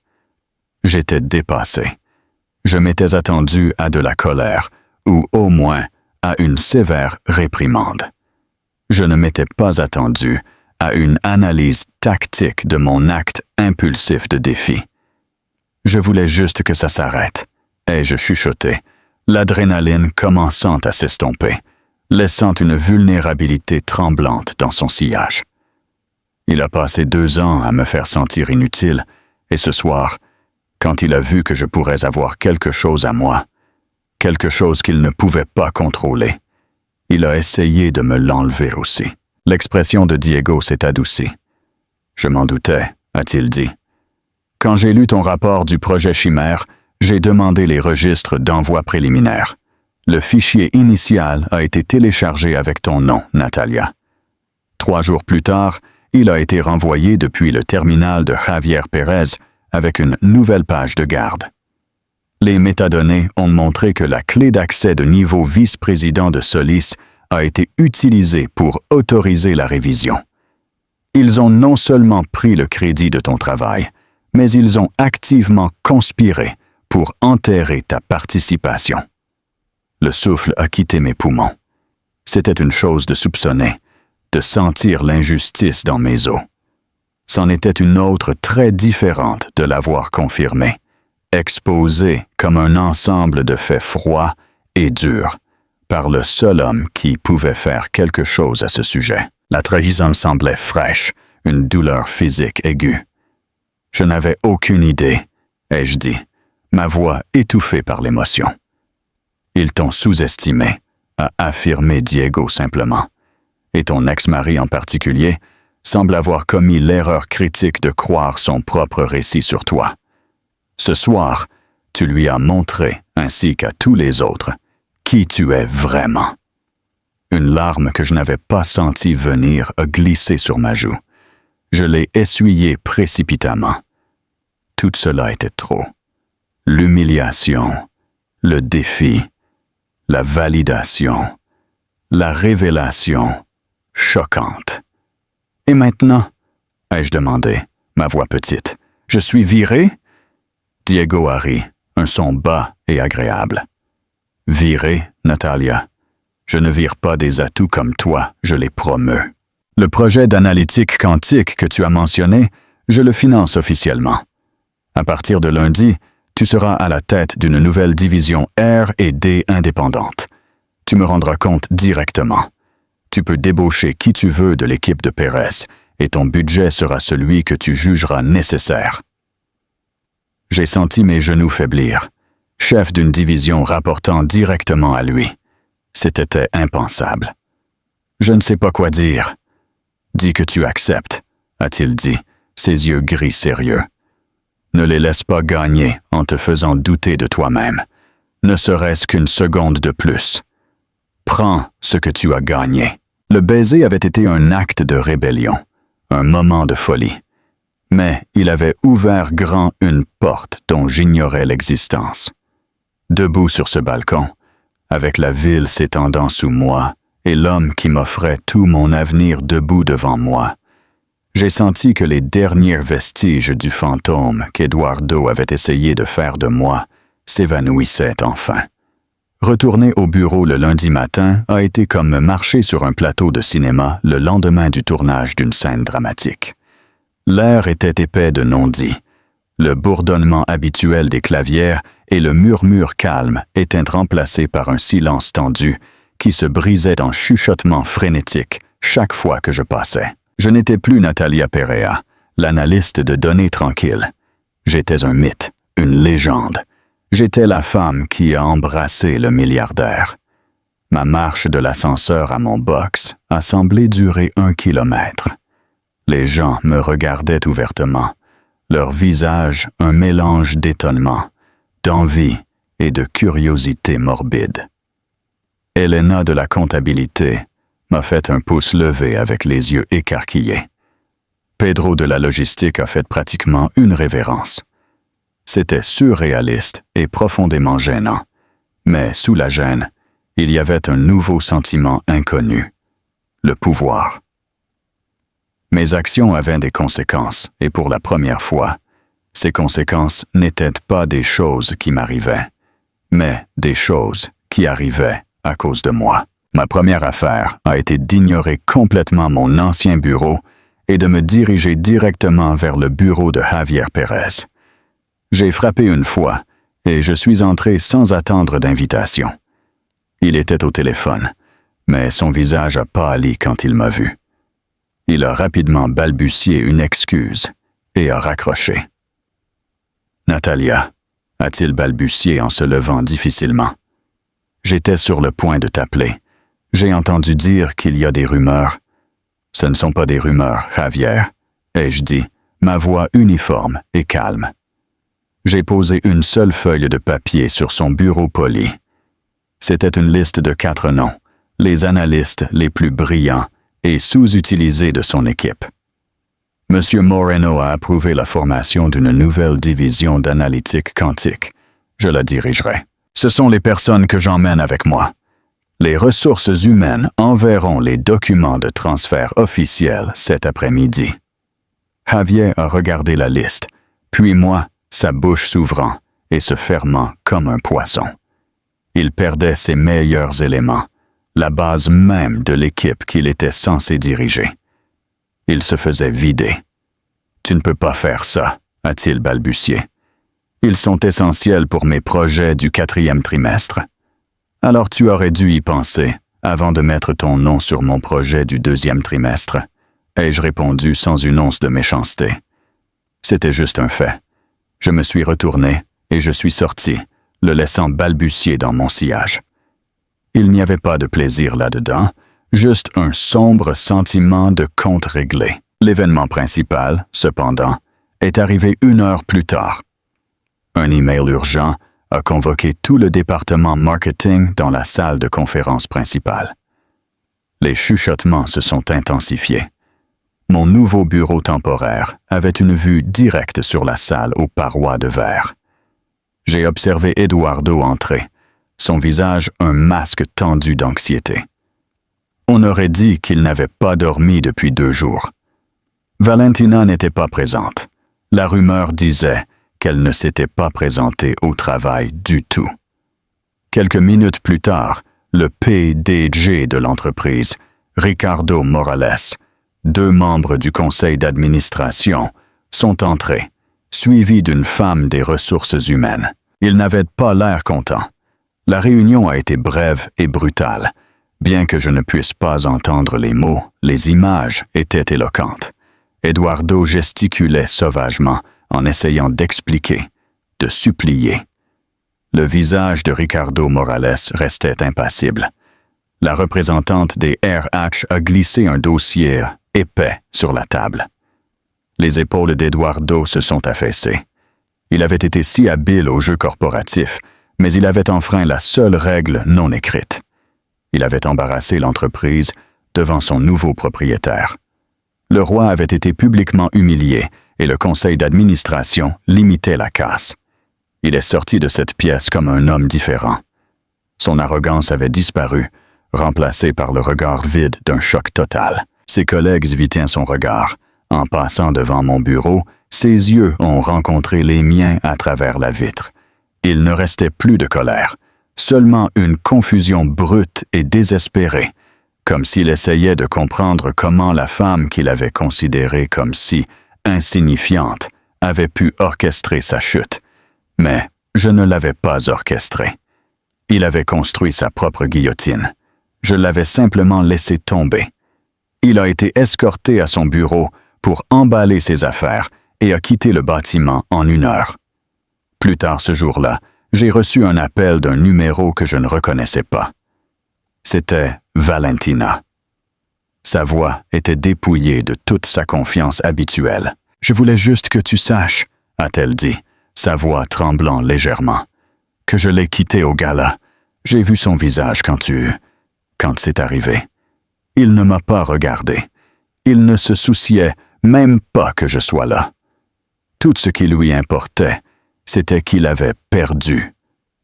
J'étais dépassé. Je m'étais attendu à de la colère, ou au moins à une sévère réprimande. Je ne m'étais pas attendu à une analyse tactique de mon acte impulsif de défi. Je voulais juste que ça s'arrête, ai-je chuchoté, l'adrénaline commençant à s'estomper, laissant une vulnérabilité tremblante dans son sillage. Il a passé 2 ans à me faire sentir inutile, et ce soir, quand il a vu que je pourrais avoir quelque chose à moi, quelque chose qu'il ne pouvait pas contrôler, il a essayé de me l'enlever aussi. L'expression de Diego s'est adoucie. « Je m'en doutais », a-t-il dit. « Quand j'ai lu ton rapport du projet Chimère, j'ai demandé les registres d'envoi préliminaire. Le fichier initial a été téléchargé avec ton nom, Natalia. 3 jours plus tard, il a été renvoyé depuis le terminal de Javier Pérez avec une nouvelle page de garde. Les métadonnées ont montré que la clé d'accès de niveau vice-président de Solis a été utilisée pour autoriser la révision. Ils ont non seulement pris le crédit de ton travail, mais ils ont activement conspiré pour enterrer ta participation. Le souffle a quitté mes poumons. C'était une chose de soupçonner, de sentir l'injustice dans mes os. C'en était une autre très différente de l'avoir confirmé, exposée comme un ensemble de faits froids et durs, par le seul homme qui pouvait faire quelque chose à ce sujet. La trahison semblait fraîche, une douleur physique aiguë. Je n'avais aucune idée, ai-je dit, ma voix étouffée par l'émotion. Ils t'ont sous-estimé, a affirmé Diego simplement, et ton ex-mari en particulier semble avoir commis l'erreur critique de croire son propre récit sur toi. Ce soir, tu lui as montré, ainsi qu'à tous les autres, qui tu es vraiment. Une larme que je n'avais pas sentie venir a glissé sur ma joue. Je l'ai essuyée précipitamment. Tout cela était trop. L'humiliation, le défi, la validation, la révélation choquante. « Et maintenant ?» ai-je demandé, ma voix petite. « Je suis viré ?» Diego a ri, un son bas et agréable. « Viré, Natalia? Je ne vire pas des atouts comme toi, je les promeus. Le projet d'analytique quantique que tu as mentionné, je le finance officiellement. À partir de lundi, tu seras à la tête d'une nouvelle division R et D indépendante. Tu me rendras compte directement. Tu peux débaucher qui tu veux de l'équipe de Pérez, et ton budget sera celui que tu jugeras nécessaire. J'ai senti mes genoux faiblir. Chef d'une division rapportant directement à lui. C'était impensable. Je ne sais pas quoi dire. Dis que tu acceptes, a-t-il dit, ses yeux gris sérieux. Ne les laisse pas gagner en te faisant douter de toi-même, ne serait-ce qu'une seconde de plus. Prends ce que tu as gagné. Le baiser avait été un acte de rébellion, un moment de folie. Mais il avait ouvert grand une porte dont j'ignorais l'existence. Debout sur ce balcon, avec la ville s'étendant sous moi et l'homme qui m'offrait tout mon avenir debout devant moi, j'ai senti que les derniers vestiges du fantôme qu'Eduardo avait essayé de faire de moi s'évanouissaient enfin. Retourner au bureau le lundi matin a été comme marcher sur un plateau de cinéma le lendemain du tournage d'une scène dramatique. L'air était épais de non-dits. Le bourdonnement habituel des clavières et le murmure calme étaient remplacés par un silence tendu qui se brisait en chuchotements frénétiques chaque fois que je passais. Je n'étais plus Natalia Perea, l'analyste de données tranquilles. J'étais un mythe, une légende. J'étais la femme qui a embrassé le milliardaire. Ma marche de l'ascenseur à mon box a semblé durer 1 kilomètre. Les gens me regardaient ouvertement, leur visage un mélange d'étonnement, d'envie et de curiosité morbide. Elena de la comptabilité m'a fait un pouce levé avec les yeux écarquillés. Pedro de la logistique a fait pratiquement une révérence. C'était surréaliste et profondément gênant, mais sous la gêne, il y avait un nouveau sentiment inconnu, le pouvoir. Mes actions avaient des conséquences, et pour la première fois, ces conséquences n'étaient pas des choses qui m'arrivaient, mais des choses qui arrivaient à cause de moi. Ma première affaire a été d'ignorer complètement mon ancien bureau et de me diriger directement vers le bureau de Javier Pérez. J'ai frappé une fois et je suis entré sans attendre d'invitation. Il était au téléphone, mais son visage a pâli quand il m'a vu. Il a rapidement balbutié une excuse et a raccroché. « Natalia », a-t-il balbutié en se levant difficilement. « J'étais sur le point de t'appeler. J'ai entendu dire qu'il y a des rumeurs. »« Ce ne sont pas des rumeurs, Javier, » ai-je dit, ma voix uniforme et calme. J'ai posé une seule feuille de papier sur son bureau poli. C'était une liste de 4 noms, les analystes les plus brillants et sous-utilisés de son équipe. Monsieur Moreno a approuvé la formation d'une nouvelle division d'analytique quantique. Je la dirigerai. Ce sont les personnes que j'emmène avec moi. Les ressources humaines enverront les documents de transfert officiels cet après-midi. Javier a regardé la liste, puis moi, sa bouche s'ouvrant et se fermant comme un poisson. Il perdait ses meilleurs éléments, la base même de l'équipe qu'il était censé diriger. Il se faisait vider. « Tu ne peux pas faire ça », a-t-il balbutié. « Ils sont essentiels pour mes projets du 4e trimestre. Alors tu aurais dû y penser avant de mettre ton nom sur mon projet du 2e trimestre, » ai-je répondu sans une once de méchanceté. C'était juste un fait. Je me suis retourné et je suis sorti, le laissant balbutier dans mon sillage. Il n'y avait pas de plaisir là-dedans, juste un sombre sentiment de compte réglé. L'événement principal, cependant, est arrivé 1 heure plus tard. Un email urgent a convoqué tout le département marketing dans la salle de conférence principale. Les chuchotements se sont intensifiés. Mon nouveau bureau temporaire avait une vue directe sur la salle aux parois de verre. J'ai observé Eduardo entrer, son visage un masque tendu d'anxiété. On aurait dit qu'il n'avait pas dormi depuis 2 jours. Valentina n'était pas présente. La rumeur disait qu'elle ne s'était pas présentée au travail du tout. Quelques minutes plus tard, le PDG de l'entreprise, Ricardo Morales, 2 membres du conseil d'administration, sont entrés, suivis d'une femme des ressources humaines. Ils n'avaient pas l'air contents. La réunion a été brève et brutale. Bien que je ne puisse pas entendre les mots, les images étaient éloquentes. Eduardo gesticulait sauvagement en essayant d'expliquer, de supplier. Le visage de Ricardo Morales restait impassible. La représentante des RH a glissé un dossier épais sur la table. Les épaules d'Eduardo se sont affaissées. Il avait été si habile au jeu corporatif, mais il avait enfreint la seule règle non écrite. Il avait embarrassé l'entreprise devant son nouveau propriétaire. Le roi avait été publiquement humilié et le conseil d'administration limitait la casse. Il est sorti de cette pièce comme un homme différent. Son arrogance avait disparu, remplacée par le regard vide d'un choc total. Ses collègues évitaient son regard. En passant devant mon bureau, ses yeux ont rencontré les miens à travers la vitre. Il ne restait plus de colère, seulement une confusion brute et désespérée, comme s'il essayait de comprendre comment la femme qu'il avait considérée comme si insignifiante avait pu orchestrer sa chute. Mais je ne l'avais pas orchestrée. Il avait construit sa propre guillotine. Je l'avais simplement laissé tomber. Il a été escorté à son bureau pour emballer ses affaires et a quitté le bâtiment en 1 heure. Plus tard ce jour-là, j'ai reçu un appel d'un numéro que je ne reconnaissais pas. C'était Valentina. Sa voix était dépouillée de toute sa confiance habituelle. « Je voulais juste que tu saches, » a-t-elle dit, sa voix tremblant légèrement, « que je l'ai quitté au gala. J'ai vu son visage quand c'est arrivé. Il ne m'a pas regardé. Il ne se souciait même pas que je sois là. Tout ce qui lui importait, c'était qu'il avait perdu,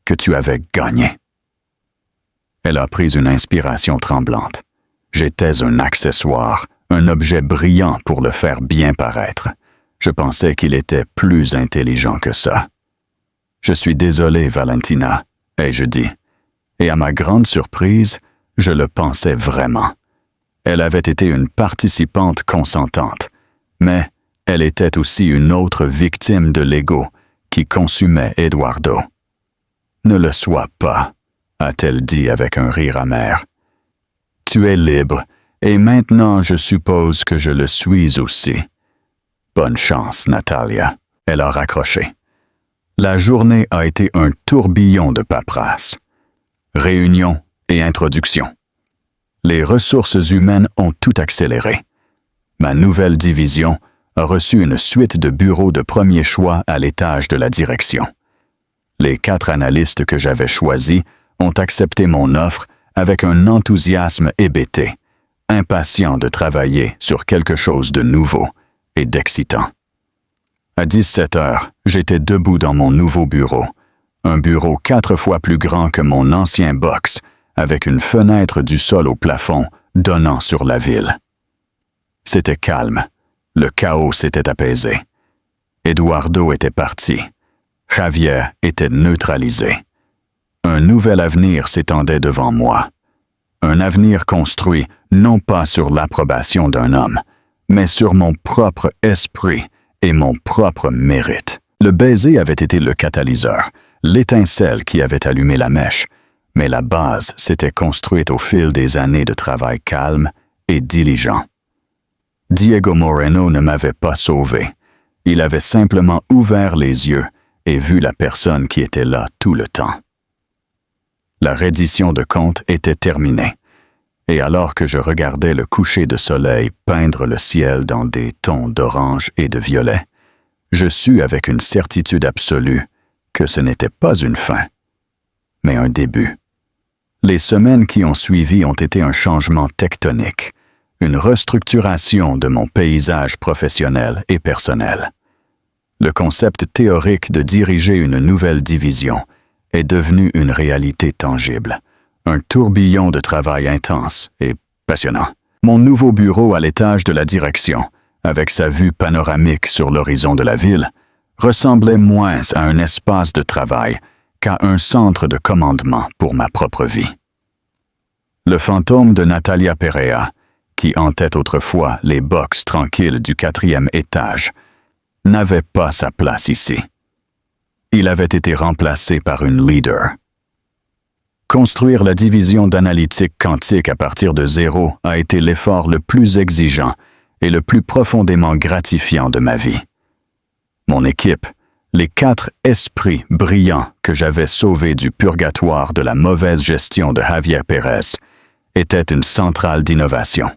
que tu avais gagné. » Elle a pris une inspiration tremblante. J'étais un accessoire, un objet brillant pour le faire bien paraître. Je pensais qu'il était plus intelligent que ça. « Je suis désolé, Valentina, » ai-je dit. Et à ma grande surprise, je le pensais vraiment. Elle avait été une participante consentante, mais elle était aussi une autre victime de l'ego qui consumait Eduardo. « Ne le sois pas, » a-t-elle dit avec un rire amer. « Tu es libre, et maintenant je suppose que je le suis aussi. Bonne chance, Natalia. » Elle a raccroché. La journée a été un tourbillon de paperasse. Réunion et introduction. Les ressources humaines ont tout accéléré. Ma nouvelle division a reçu une suite de bureaux de premier choix à l'étage de la direction. Les 4 analystes que j'avais choisis ont accepté mon offre avec un enthousiasme hébété, impatients de travailler sur quelque chose de nouveau et d'excitant. À 17 heures, j'étais debout dans mon nouveau bureau, un bureau 4 fois plus grand que mon ancien box, avec une fenêtre du sol au plafond donnant sur la ville. C'était calme, le chaos s'était apaisé. Eduardo était parti, Javier était neutralisé. Un nouvel avenir s'étendait devant moi. Un avenir construit non pas sur l'approbation d'un homme, mais sur mon propre esprit et mon propre mérite. Le baiser avait été le catalyseur, l'étincelle qui avait allumé la mèche, mais la base s'était construite au fil des années de travail calme et diligent. Diego Moreno ne m'avait pas sauvé. Il avait simplement ouvert les yeux et vu la personne qui était là tout le temps. La reddition de comptes était terminée, et alors que je regardais le coucher de soleil peindre le ciel dans des tons d'orange et de violet, je sus avec une certitude absolue que ce n'était pas une fin, mais un début. Les semaines qui ont suivi ont été un changement tectonique, une restructuration de mon paysage professionnel et personnel. Le concept théorique de diriger une nouvelle division est devenu une réalité tangible, un tourbillon de travail intense et passionnant. Mon nouveau bureau à l'étage de la direction, avec sa vue panoramique sur l'horizon de la ville, ressemblait moins à un espace de travail qu'à un centre de commandement pour ma propre vie. Le fantôme de Natalia Perea, qui hantait autrefois les box tranquilles du 4e étage, n'avait pas sa place ici. Il avait été remplacé par une leader. Construire la division d'analytique quantique à partir de zéro a été l'effort le plus exigeant et le plus profondément gratifiant de ma vie. Mon équipe, Les 4 esprits brillants que j'avais sauvés du purgatoire de la mauvaise gestion de Javier Pérez étaient une centrale d'innovation.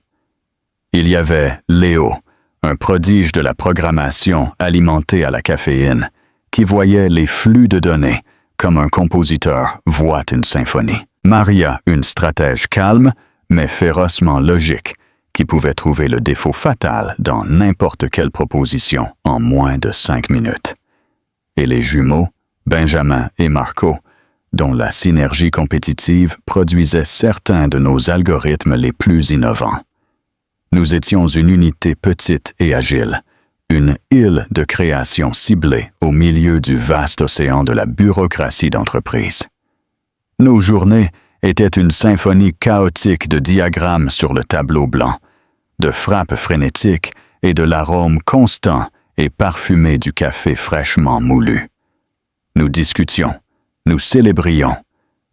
Il y avait Léo, un prodige de la programmation alimenté à la caféine, qui voyait les flux de données comme un compositeur voit une symphonie. Maria, une stratège calme, mais férocement logique, qui pouvait trouver le défaut fatal dans n'importe quelle proposition en moins de 5 minutes. Et les jumeaux, Benjamin et Marco, dont la synergie compétitive produisait certains de nos algorithmes les plus innovants. Nous étions une unité petite et agile, une île de création ciblée au milieu du vaste océan de la bureaucratie d'entreprise. Nos journées étaient une symphonie chaotique de diagrammes sur le tableau blanc, de frappes frénétiques et de l'arôme constant et parfumé du café fraîchement moulu. Nous discutions, nous célébrions,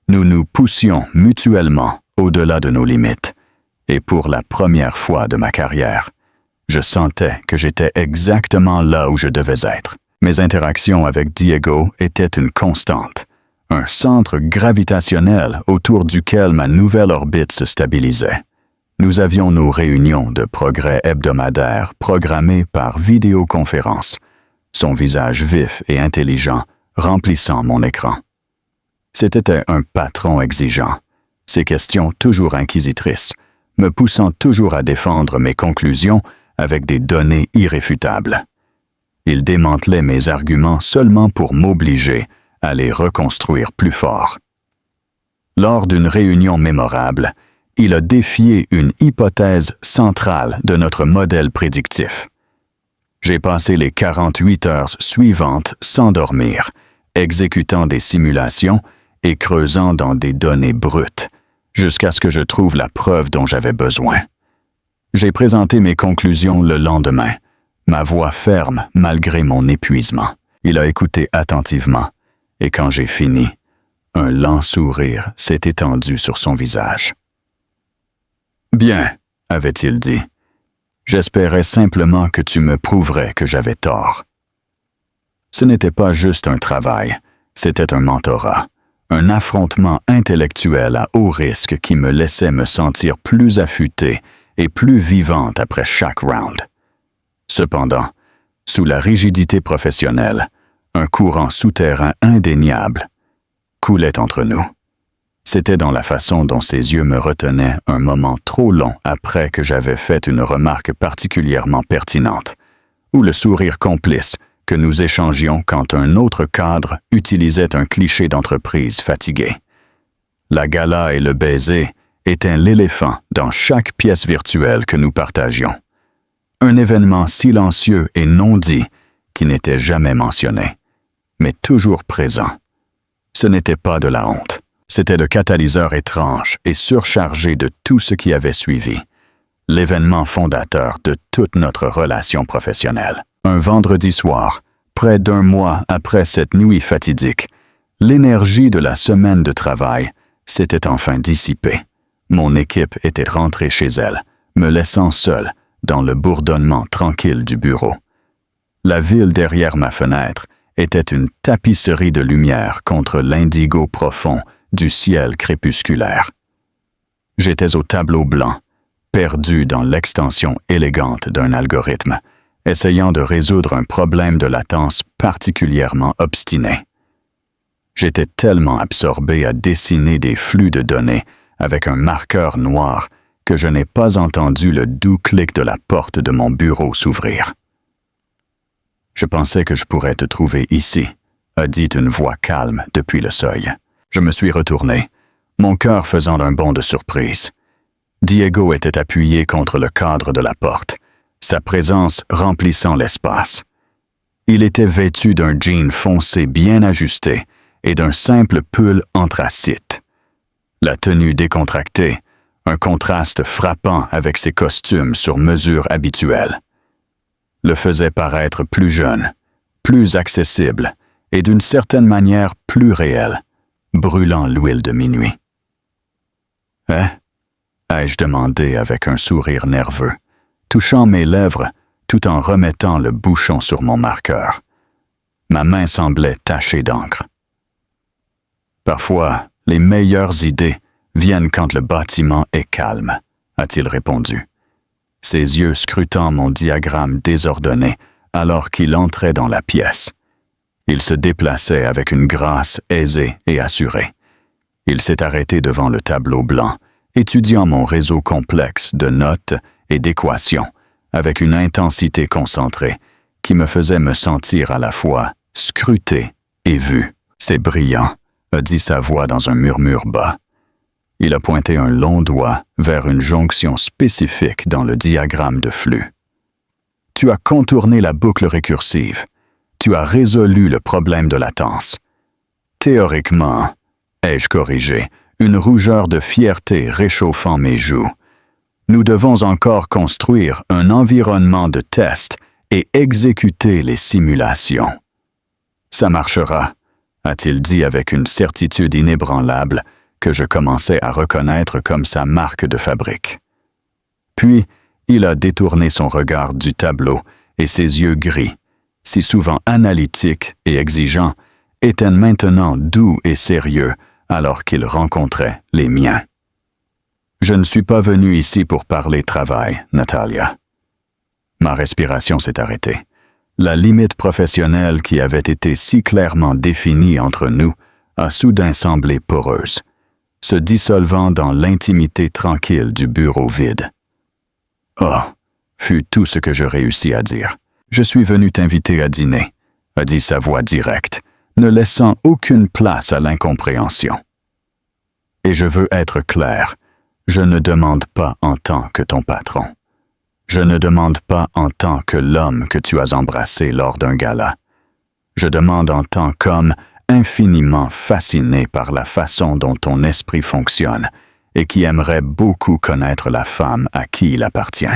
nous nous poussions mutuellement au-delà de nos limites, et pour la première fois de ma carrière, je sentais que j'étais exactement là où je devais être. Mes interactions avec Diego étaient une constante, un centre gravitationnel autour duquel ma nouvelle orbite se stabilisait. Nous avions nos réunions de progrès hebdomadaires programmées par vidéoconférence, son visage vif et intelligent remplissant mon écran. C'était un patron exigeant, ses questions toujours inquisitrices, me poussant toujours à défendre mes conclusions avec des données irréfutables. Il démantelait mes arguments seulement pour m'obliger à les reconstruire plus fort. Lors d'une réunion mémorable, il a défié une hypothèse centrale de notre modèle prédictif. J'ai passé les 48 heures suivantes sans dormir, exécutant des simulations et creusant dans des données brutes, jusqu'à ce que je trouve la preuve dont j'avais besoin. J'ai présenté mes conclusions le lendemain, ma voix ferme malgré mon épuisement. Il a écouté attentivement, et quand j'ai fini, un lent sourire s'est étendu sur son visage. « Bien, avait-il dit, j'espérais simplement que tu me prouverais que j'avais tort. » Ce n'était pas juste un travail, c'était un mentorat, un affrontement intellectuel à haut risque qui me laissait me sentir plus affûté et plus vivante après chaque round. Cependant, sous la rigidité professionnelle, un courant souterrain indéniable coulait entre nous. C'était dans la façon dont ses yeux me retenaient un moment trop long après que j'avais fait une remarque particulièrement pertinente, ou le sourire complice que nous échangions quand un autre cadre utilisait un cliché d'entreprise fatigué. La gala et le baiser étaient l'éléphant dans chaque pièce virtuelle que nous partagions. Un événement silencieux et non dit qui n'était jamais mentionné, mais toujours présent. Ce n'était pas de la honte. C'était le catalyseur étrange et surchargé de tout ce qui avait suivi, l'événement fondateur de toute notre relation professionnelle. Un vendredi soir, près d'un mois après cette nuit fatidique, l'énergie de la semaine de travail s'était enfin dissipée. Mon équipe était rentrée chez elle, me laissant seul dans le bourdonnement tranquille du bureau. La ville derrière ma fenêtre était une tapisserie de lumière contre l'indigo profond du ciel crépusculaire. J'étais au tableau blanc, perdu dans l'extension élégante d'un algorithme, essayant de résoudre un problème de latence particulièrement obstiné. J'étais tellement absorbé à dessiner des flux de données avec un marqueur noir que je n'ai pas entendu le doux clic de la porte de mon bureau s'ouvrir. « Je pensais que je pourrais te trouver ici », a dit une voix calme depuis le seuil. Je me suis retourné, mon cœur faisant un bond de surprise. Diego était appuyé contre le cadre de la porte, sa présence remplissant l'espace. Il était vêtu d'un jean foncé bien ajusté et d'un simple pull anthracite. La tenue décontractée, un contraste frappant avec ses costumes sur mesure habituels, le faisait paraître plus jeune, plus accessible et d'une certaine manière plus réel, brûlant l'huile de minuit. « Hein ?» ai-je demandé avec un sourire nerveux, touchant mes lèvres tout en remettant le bouchon sur mon marqueur. Ma main semblait tachée d'encre. Parfois, les meilleures idées viennent quand le bâtiment est calme, a-t-il répondu, ses yeux scrutant mon diagramme désordonné alors qu'il entrait dans la pièce. Il se déplaçait avec une grâce aisée et assurée. Il s'est arrêté devant le tableau blanc, étudiant mon réseau complexe de notes et d'équations avec une intensité concentrée qui me faisait me sentir à la fois scruté et vu. « C'est brillant », a dit sa voix dans un murmure bas. Il a pointé un long doigt vers une jonction spécifique dans le diagramme de flux. « Tu as contourné la boucle récursive. Tu as résolu le problème de latence. Théoriquement, ai-je corrigé, une rougeur de fierté réchauffant mes joues. Nous devons encore construire un environnement de test et exécuter les simulations. Ça marchera, a-t-il dit avec une certitude inébranlable que je commençais à reconnaître comme sa marque de fabrique. Puis, il a détourné son regard du tableau et ses yeux gris, si souvent analytiques et exigeants, étaient maintenant doux et sérieux alors qu'il rencontrait les miens. Je ne suis pas venu ici pour parler travail, Natalia. Ma respiration s'est arrêtée. La limite professionnelle qui avait été si clairement définie entre nous a soudain semblé poreuse, se dissolvant dans l'intimité tranquille du bureau vide. « Oh » fut tout ce que je réussis à dire. « Je suis venu t'inviter à dîner », a dit sa voix directe, ne laissant aucune place à l'incompréhension. « Et je veux être clair, je ne demande pas en tant que ton patron. Je ne demande pas en tant que l'homme que tu as embrassé lors d'un gala. Je demande en tant qu'homme infiniment fasciné par la façon dont ton esprit fonctionne et qui aimerait beaucoup connaître la femme à qui il appartient. »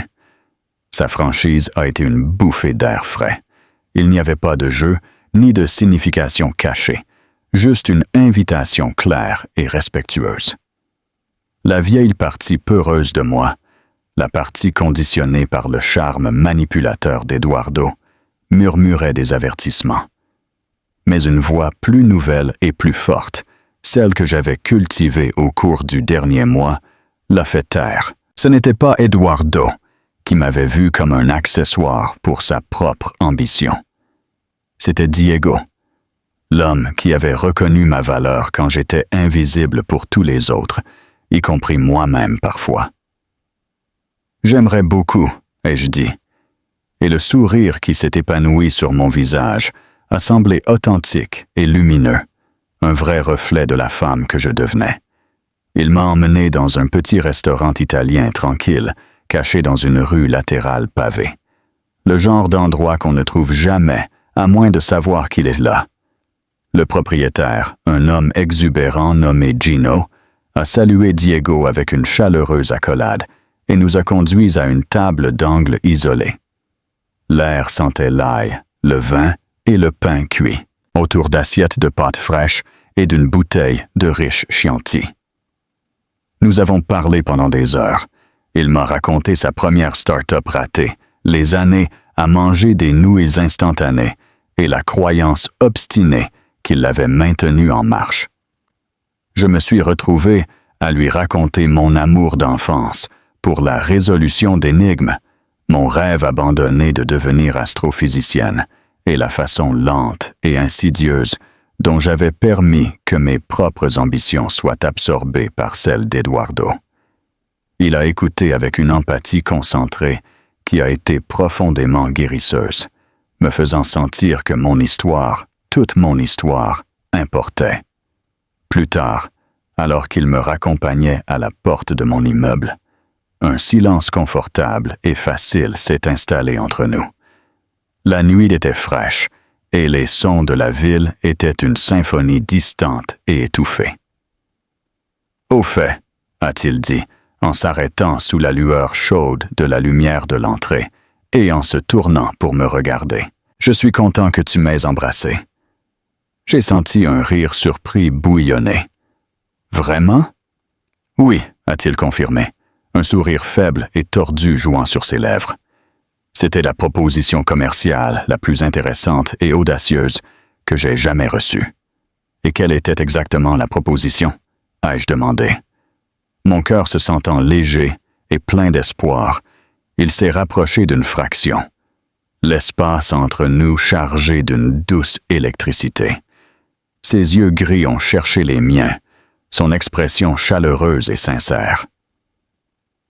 Sa franchise a été une bouffée d'air frais. Il n'y avait pas de jeu ni de signification cachée, juste une invitation claire et respectueuse. La vieille partie peureuse de moi, la partie conditionnée par le charme manipulateur d'Eduardo, murmurait des avertissements. Mais une voix plus nouvelle et plus forte, celle que j'avais cultivée au cours du dernier mois, l'a fait taire. Ce n'était pas Eduardo qui m'avait vu comme un accessoire pour sa propre ambition. C'était Diego, l'homme qui avait reconnu ma valeur quand j'étais invisible pour tous les autres, y compris moi-même parfois. J'aimerais beaucoup, ai-je dit, et le sourire qui s'est épanoui sur mon visage a semblé authentique et lumineux, un vrai reflet de la femme que je devenais. Il m'a emmené dans un petit restaurant italien tranquille, caché dans une rue latérale pavée. Le genre d'endroit qu'on ne trouve jamais, à moins de savoir qu'il est là. Le propriétaire, un homme exubérant nommé Gino, a salué Diego avec une chaleureuse accolade et nous a conduits à une table d'angle isolée. L'air sentait l'ail, le vin et le pain cuit, autour d'assiettes de pâtes fraîches et d'une bouteille de riche Chianti. Nous avons parlé pendant des heures. Il m'a raconté sa première start-up ratée, les années à manger des nouilles instantanées et la croyance obstinée qu'il l'avait maintenue en marche. Je me suis retrouvé à lui raconter mon amour d'enfance pour la résolution d'énigmes, mon rêve abandonné de devenir astrophysicienne et la façon lente et insidieuse dont j'avais permis que mes propres ambitions soient absorbées par celles d'Eduardo. Il a écouté avec une empathie concentrée qui a été profondément guérisseuse, me faisant sentir que mon histoire, toute mon histoire, importait. Plus tard, alors qu'il me raccompagnait à la porte de mon immeuble, un silence confortable et facile s'est installé entre nous. La nuit était fraîche et les sons de la ville étaient une symphonie distante et étouffée. « Au fait, » a-t-il dit, en s'arrêtant sous la lueur chaude de la lumière de l'entrée et en se tournant pour me regarder. « Je suis content que tu m'aies embrassé. » J'ai senti un rire surpris bouillonner. « Vraiment? »« Oui, » a-t-il confirmé, un sourire faible et tordu jouant sur ses lèvres. C'était la proposition commerciale la plus intéressante et audacieuse que j'ai jamais reçue. Et quelle était exactement la proposition? Ai-je demandé. Mon cœur se sentant léger et plein d'espoir, il s'est rapproché d'une fraction. L'espace entre nous chargé d'une douce électricité. Ses yeux gris ont cherché les miens, son expression chaleureuse et sincère.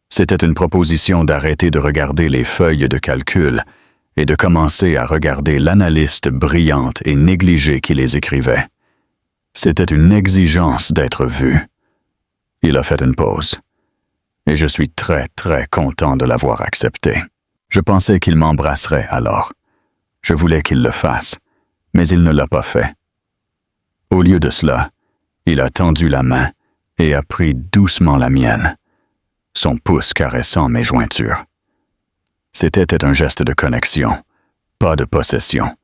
C'était une proposition d'arrêter de regarder les feuilles de calcul et de commencer à regarder l'analyste brillante et négligée qui les écrivait. C'était une exigence d'être vu. Il a fait une pause. Et je suis très, très content de l'avoir accepté. Je pensais qu'il m'embrasserait alors. Je voulais qu'il le fasse, mais il ne l'a pas fait. Au lieu de cela, il a tendu la main et a pris doucement la mienne, son pouce caressant mes jointures. C'était un geste de connexion, pas de possession,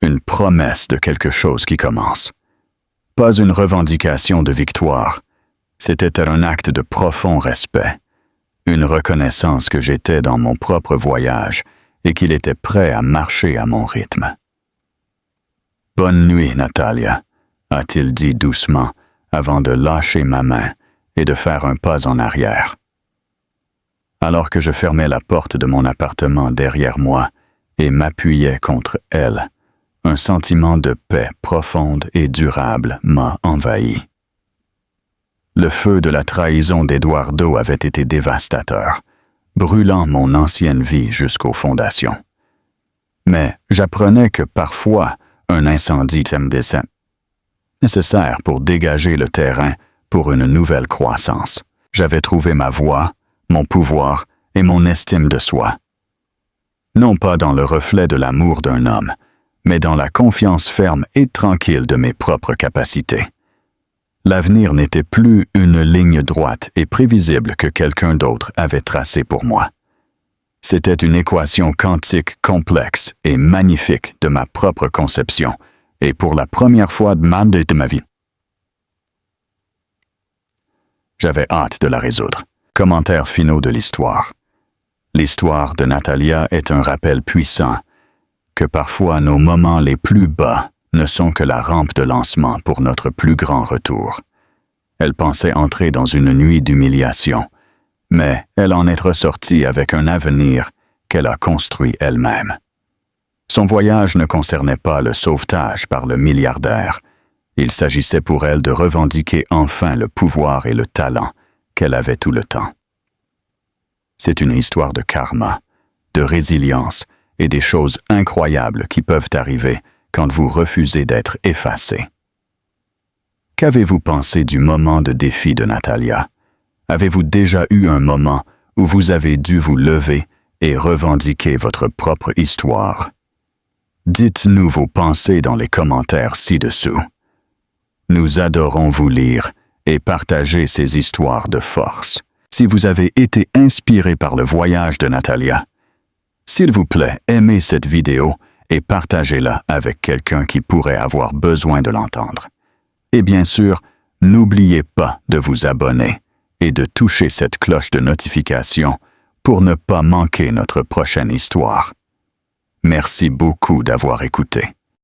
une promesse de quelque chose qui commence. Pas une revendication de victoire, c'était un acte de profond respect, une reconnaissance que j'étais dans mon propre voyage et qu'il était prêt à marcher à mon rythme. « Bonne nuit, Natalia », a-t-il dit doucement avant de lâcher ma main et de faire un pas en arrière. Alors que je fermais la porte de mon appartement derrière moi et m'appuyais contre elle, un sentiment de paix profonde et durable m'a envahi. Le feu de la trahison d'Eduardo avait été dévastateur, brûlant mon ancienne vie jusqu'aux fondations. Mais j'apprenais que parfois un incendie était nécessaire pour dégager le terrain pour une nouvelle croissance. J'avais trouvé ma voie, mon pouvoir et mon estime de soi. Non pas dans le reflet de l'amour d'un homme, mais dans la confiance ferme et tranquille de mes propres capacités. L'avenir n'était plus une ligne droite et prévisible que quelqu'un d'autre avait tracée pour moi. C'était une équation quantique complexe et magnifique de ma propre conception, et pour la première fois de ma vie. J'avais hâte de la résoudre. Commentaires finaux de l'histoire. L'histoire de Natalia est un rappel puissant que parfois nos moments les plus bas ne sont que la rampe de lancement pour notre plus grand retour. Elle pensait entrer dans une nuit d'humiliation, mais elle en est ressortie avec un avenir qu'elle a construit elle-même. Son voyage ne concernait pas le sauvetage par le milliardaire. Il s'agissait pour elle de revendiquer enfin le pouvoir et le talent qu'elle avait tout le temps. C'est une histoire de karma, de résilience et des choses incroyables qui peuvent arriver quand vous refusez d'être effacé. Qu'avez-vous pensé du moment de défi de Natalia? Avez-vous déjà eu un moment où vous avez dû vous lever et revendiquer votre propre histoire? Dites-nous vos pensées dans les commentaires ci-dessous. Nous adorons vous lire et partager ces histoires de force. Si vous avez été inspiré par le voyage de Natalia, s'il vous plaît, aimez cette vidéo et partagez-la avec quelqu'un qui pourrait avoir besoin de l'entendre. Et bien sûr, n'oubliez pas de vous abonner et de toucher cette cloche de notification pour ne pas manquer notre prochaine histoire. Merci beaucoup d'avoir écouté.